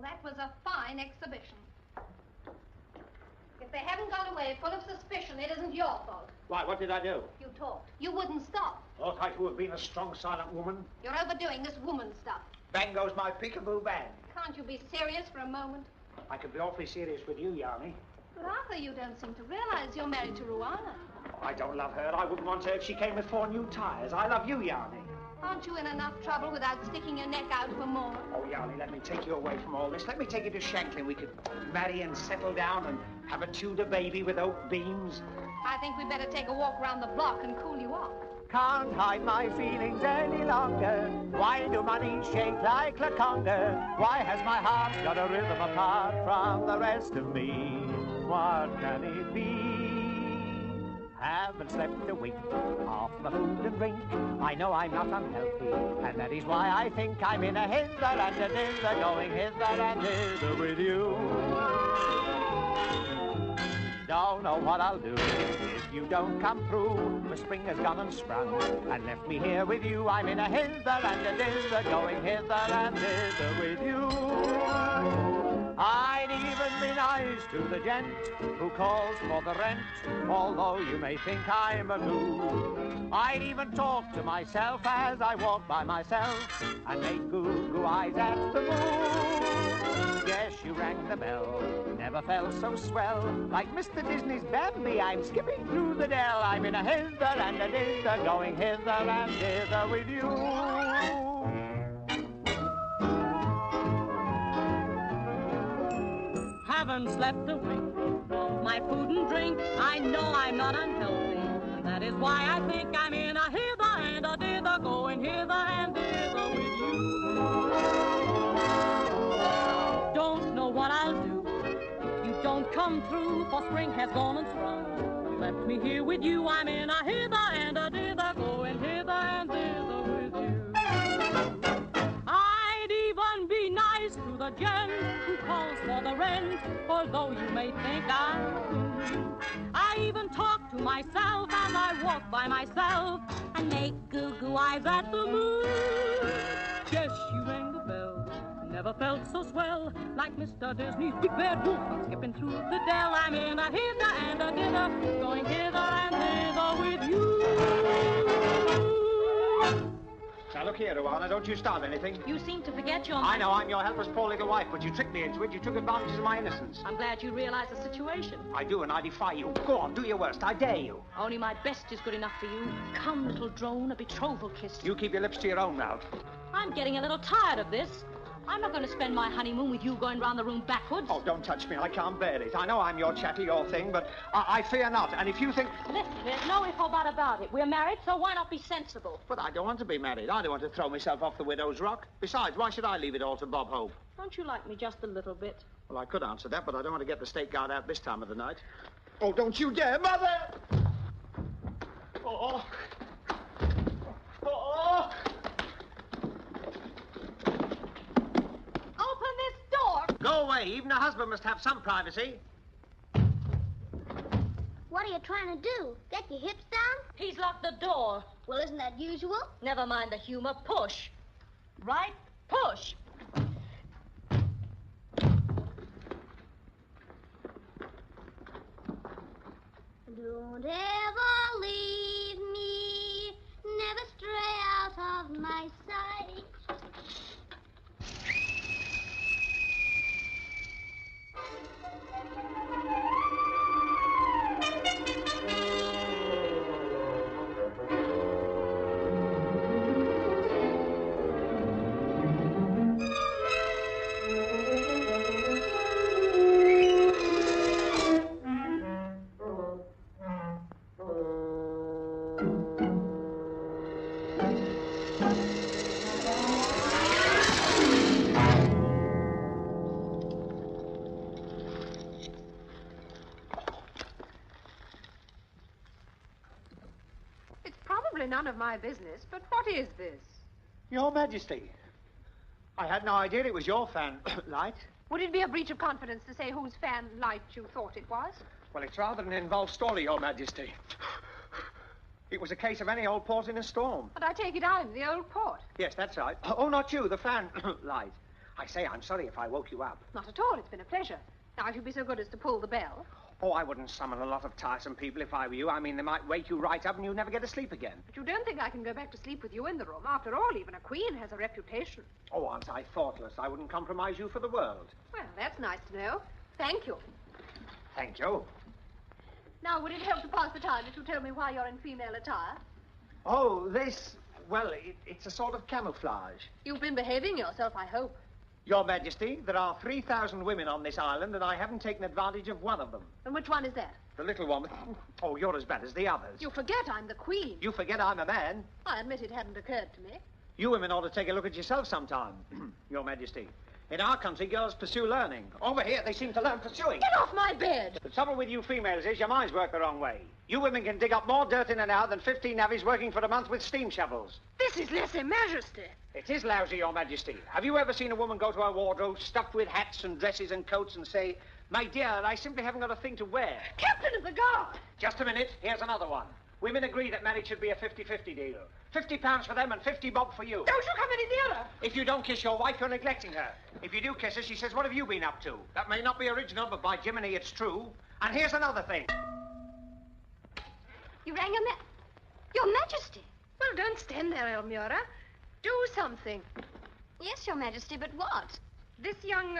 That was a fine exhibition. If they haven't gone away full of suspicion, it isn't your fault. Why, what did I do? You talked. You wouldn't stop. Ought I to have been a strong, silent woman? You're overdoing this woman stuff. Bang goes my peekaboo bang. Can't you be serious for a moment? I could be awfully serious with you, Yanni. But Arthur, you don't seem to realize you're married to Ruana. Oh, I don't love her. I wouldn't want her if she came with 4 new tires. I love you, Yanni. Aren't you in enough trouble without sticking your neck out for more? Oh, Yarly, let me take you away from all this. Let me take you to Shanklin. We could marry and settle down and have a Tudor baby with oak beams. I think we'd better take a walk around the block and cool you off. Can't hide my feelings any longer. Why do my knees shake like La Conga? Why has my heart got a rhythm apart from the rest of me? What can it be? Haven't slept a wink, off the food and drink. I know I'm not unhealthy, and that is why I think I'm in a hither and a dither, going hither and thither with you. Don't know what I'll do if you don't come through. The spring has gone and sprung and left me here with you. I'm in a hither and a dither, going hither and thither with you. I'd even be nice to the gent who calls for the rent, although you may think I'm a fool. I'd even talk to myself as I walk by myself and make goo-goo eyes at the moon. Yes, you rang the bell, never felt so swell. Like Mr. Disney's Bambi, I'm skipping through the dell. I'm in a hither and a dither, going hither and thither with you. Haven't slept a wink, off my food and drink. I know I'm not unhealthy, and that is why I think I'm in a hither and a dither, going hither and thither with you. Don't know what I'll do if you don't come through, for spring has gone and sprung. Left me here with you. I'm in a hither and a dither, going hither and thither with you. I'd even be nice to the gent who calls for the rent, although you may think I even talk to myself as I walk by myself and make goo-goo eyes at the moon. Yes, you rang the bell, never felt so swell, like Mr. Disney's Big Bad Wolf. I'm skipping through the dell. I'm in a hither and a dither, going hither and thither with you. Now, look here, Ruana, don't you start anything. You seem to forget your... I know, I'm your helpless poor little wife, but you tricked me into it. You took advantage of my innocence. I'm glad you realize the situation. I do, and I defy you. Go on, do your worst. I dare you. Only my best is good enough for you. Come, little drone, a betrothal kiss. You keep your lips to your own mouth. I'm getting a little tired of this. I'm not going to spend my honeymoon with you going round the room backwards. Oh, don't touch me. I can't bear it. I know I'm your chatty, your thing, but I fear not. And if you think... Listen, there's no if or but about it. We're married, so why not be sensible? But I don't want to be married. I don't want to throw myself off the widow's rock. Besides, why should I leave it all to Bob Hope? Don't you like me just a little bit? Well, I could answer that, but I don't want to get the state guard out this time of the night. Oh, don't you dare, Mother! Oh. Oh. Open this door! Go away. Even a husband must have some privacy. What are you trying to do? Get your hips down? He's locked the door. Well, isn't that usual? Never mind the humor. Push. Right? Push. Don't ever leave me, never stray out of my sight. None of my business, but what is this? Your Majesty. I had no idea it was your fan light. Would it be a breach of confidence to say whose fan light you thought it was? Well, it's rather an involved story, Your Majesty. It was a case of any old port in a storm. But I take it I'm the old port. Yes, that's right. Oh, not you, the fan light. I say, I'm sorry if I woke you up. Not at all. It's been a pleasure. Now, if you'd be so good as to pull the bell. Oh, I wouldn't summon a lot of tiresome people if I were you. I mean, they might wake you right up and you'd never get to sleep again. But you don't think I can go back to sleep with you in the room? After all, even a queen has a reputation. Oh, aren't I thoughtless? I wouldn't compromise you for the world. Well, that's nice to know. Thank you. Thank you. Now, would it help to pass the time if you tell me why you're in female attire? Oh, this... Well, it's a sort of camouflage. You've been behaving yourself, I hope. Your Majesty, there are 3,000 women on this island, and I haven't taken advantage of one of them. And which one is that? The little one. Oh, you're as bad as the others. You forget I'm the Queen. You forget I'm a man. I admit it hadn't occurred to me. You women ought to take a look at yourself sometime, Your Majesty. In our country, girls pursue learning. Over here, they seem to learn pursuing. Get off my bed! The trouble with you females is your minds work the wrong way. You women can dig up more dirt in an hour than 15 navvies working for a month with steam shovels. This is lese-majesty. It is lousy, Your Majesty. Have you ever seen a woman go to her wardrobe stuffed with hats and dresses and coats and say, "My dear, I simply haven't got a thing to wear"? Captain of the Guard! Just a minute. Here's another one. Women agree that marriage should be a 50-50 deal. £50 for them and 50 bob for you. Don't you come any nearer. If you don't kiss your wife, you're neglecting her. If you do kiss her, she says, "What have you been up to?" That may not be original, but by Jiminy, it's true. And here's another thing. You rang Your Majesty. Well, don't stand there, Elmira. Do something. Yes, Your Majesty, but what? This young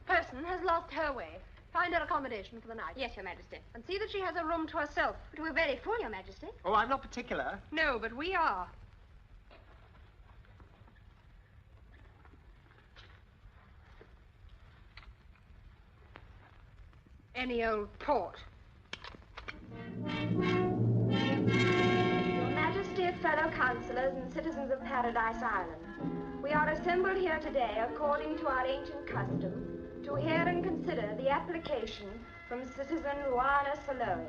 person has lost her way. Find her accommodation for the night. Yes, Your Majesty. And see that she has a room to herself. But we're very full, Your Majesty. Oh, I'm not particular. No, but we are. Any old port. Your Majesty, fellow councillors and citizens of Paradise Island, we are assembled here today according to our ancient custom to hear and consider the application from citizen Ruana Saloe.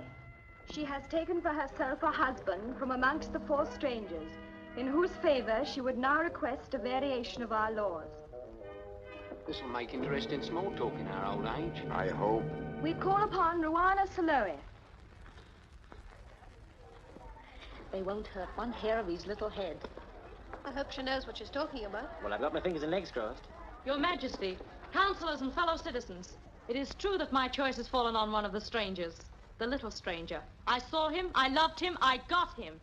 She has taken for herself a husband from amongst the 4 strangers, in whose favor she would now request a variation of our laws. This will make interesting small talk in our old age. I hope. We call upon Ruana Saloe. They won't hurt one hair of his little head. I hope she knows what she's talking about. Well, I've got my fingers and legs crossed. Your Majesty, councillors and fellow citizens, it is true that my choice has fallen on one of the strangers, the little stranger. I saw him, I loved him, I got him.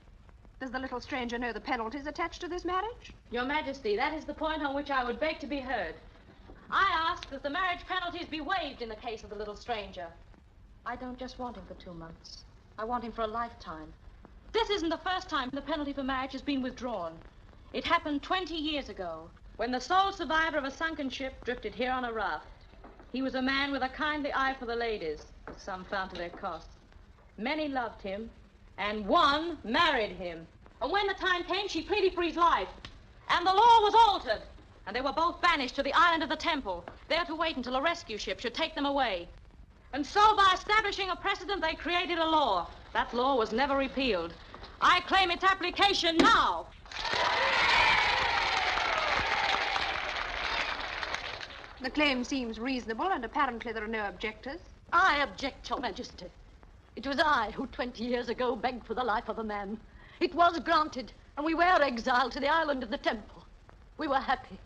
Does the little stranger know the penalties attached to this marriage? Your Majesty, that is the point on which I would beg to be heard. I ask that the marriage penalties be waived in the case of the little stranger. I don't just want him for 2 months. I want him for a lifetime. This isn't the first time the penalty for marriage has been withdrawn. It happened 20 years ago, when the sole survivor of a sunken ship drifted here on a raft. He was a man with a kindly eye for the ladies, as some found to their cost. Many loved him, and one married him. And when the time came, she pleaded for his life. And the law was altered, and they were both banished to the island of the Temple, there to wait until a rescue ship should take them away. And so, by establishing a precedent, they created a law. That law was never repealed. I claim its application now. The claim seems reasonable, and apparently there are no objectors. I object, Your Majesty. It was I who 20 years ago begged for the life of a man. It was granted, and we were exiled to the island of the Temple. We were happy.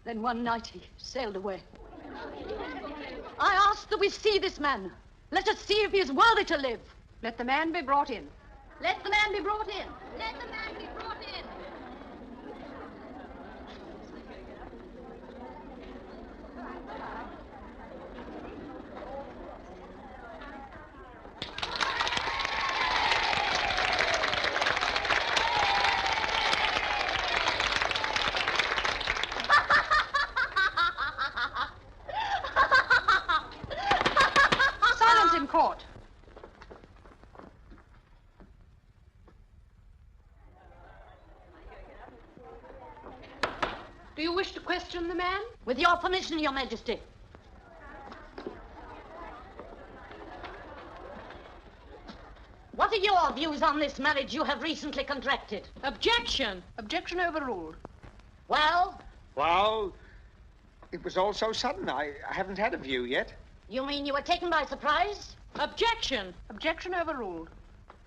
Then one night he sailed away. I ask that we see this man. Let us see if he is worthy to live. Let the man be brought in. Let the man be brought in. Let the man be brought in. Silence in court. Do you wish to question the man? With your permission, Your Majesty. What are your views on this marriage you have recently contracted? Objection! Objection overruled. Well? Well, it was all so sudden. I haven't had a view yet. You mean you were taken by surprise? Objection! Objection overruled.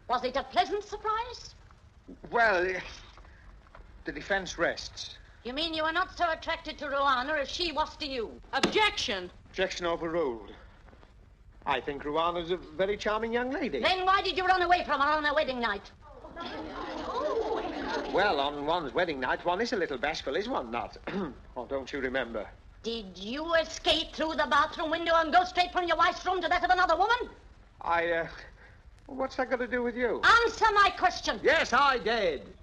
Was it a pleasant surprise? Well, the defense rests. You mean you were not so attracted to Ruana as she was to you? Objection! Objection overruled. I think Ruana's a very charming young lady. Then why did you run away from her on her wedding night? Well, on one's wedding night, one is a little bashful, is one not? Oh, don't you remember? Did you escape through the bathroom window and go straight from your wife's room to that of another woman? What's that got to do with you? Answer my question. Yes, I did.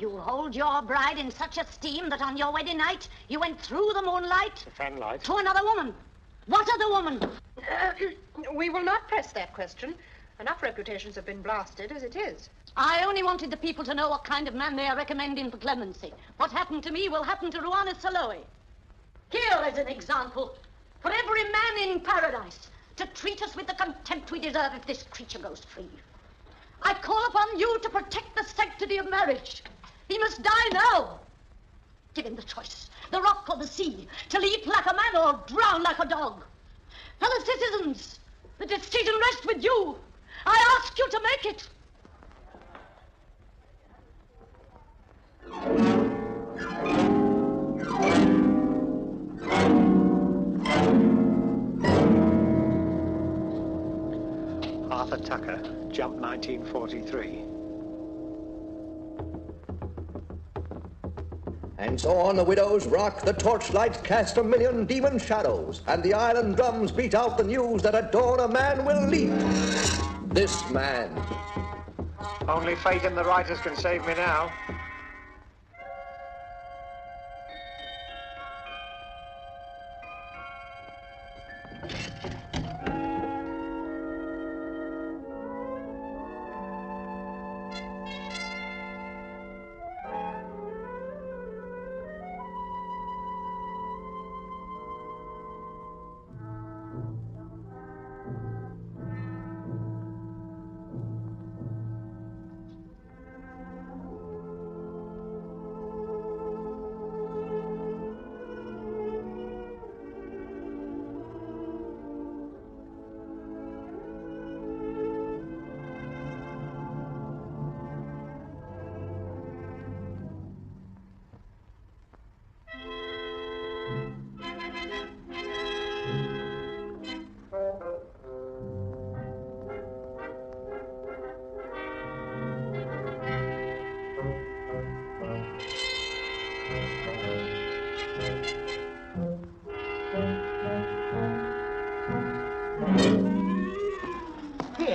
You hold your bride in such esteem that on your wedding night you went through the moonlight Fanlight. to another woman. What other woman? We will not press that question. Enough reputations have been blasted as it is. I only wanted the people to know what kind of man they are recommending for clemency. What happened to me will happen to Ruana Saloy. Here is an example for every man in paradise to treat us with the contempt we deserve if this creature goes free. I call upon you to protect the sanctity of marriage. He must die now. Give him the choice, the rock or the sea, to leap like a man or drown like a dog. Fellow citizens, the decision rests with you. I ask you to make it. Arthur Tucker, Jump 1943. And so on the widow's rock, the torchlights cast a million demon shadows, and the island drums beat out the news that at dawn a man will leap. This man. Only fate and the writers can save me now.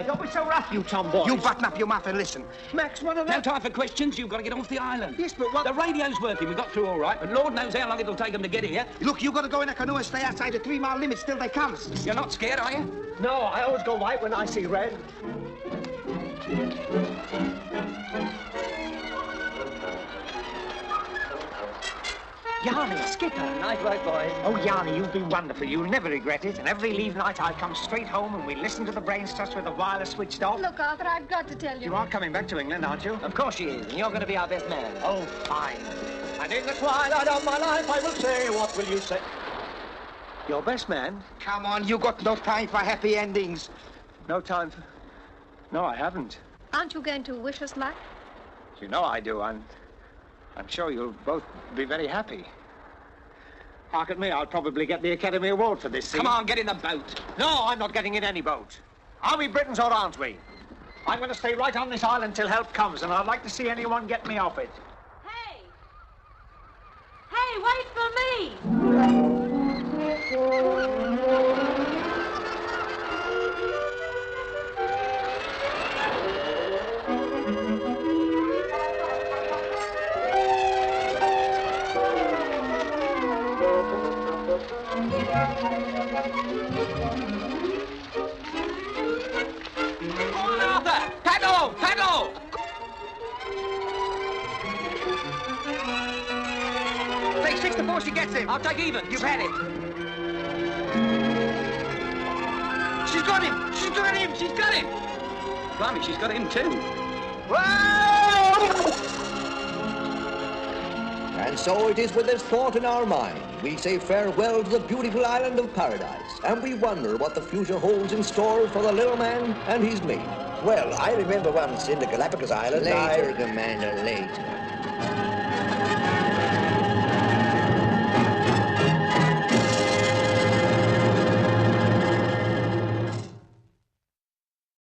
Don't be so rough, you tomboys. You button up your mouth and listen. Max, what are they? No time for questions. You've got to get off the island. Yes, but what... The radio's working. We got through all right, but Lord knows how long it'll take them to get here. Look, you've got to go in a canoe and stay outside the 3 mile limit till they comes. You're not scared, are you? No, I always go white when I see red. Yanni, skipper. Night work, boys. Oh, Yanni, you've been wonderful. You'll never regret it. And every leave night I come straight home and we listen to the brains trust with the wireless switched off. Look, Arthur, I've got to tell you. You are coming back to England, aren't you? Of course she is, and you're going to be our best man. Oh, fine. And in the twilight of my life, I will say, what will you say? Your best man? Come on, you got no time for happy endings. No time for... No, I haven't. Aren't you going to wish us luck? You know I do. I'm sure you'll both be very happy. Hark at me, I'll probably get the Academy Award for this scene. Come on, get in the boat. No, I'm not getting in any boat. Are we Britons or aren't we? I'm going to stay right on this island till help comes, and I'd like to see anyone get me off it. Hey! Hey, wait for me! Come on, Arthur! Paddle! Paddle! Take 6 before she gets him. I'll take even. You've had it. She's got him! She's got him! She's got him! Blimey, she's got him too. And so it is with this thought in our mind, we say farewell to the beautiful island of paradise, and we wonder what the future holds in store for the little man and his mate. Well, I remember once in the Galapagos Islands. Later, Commander, later.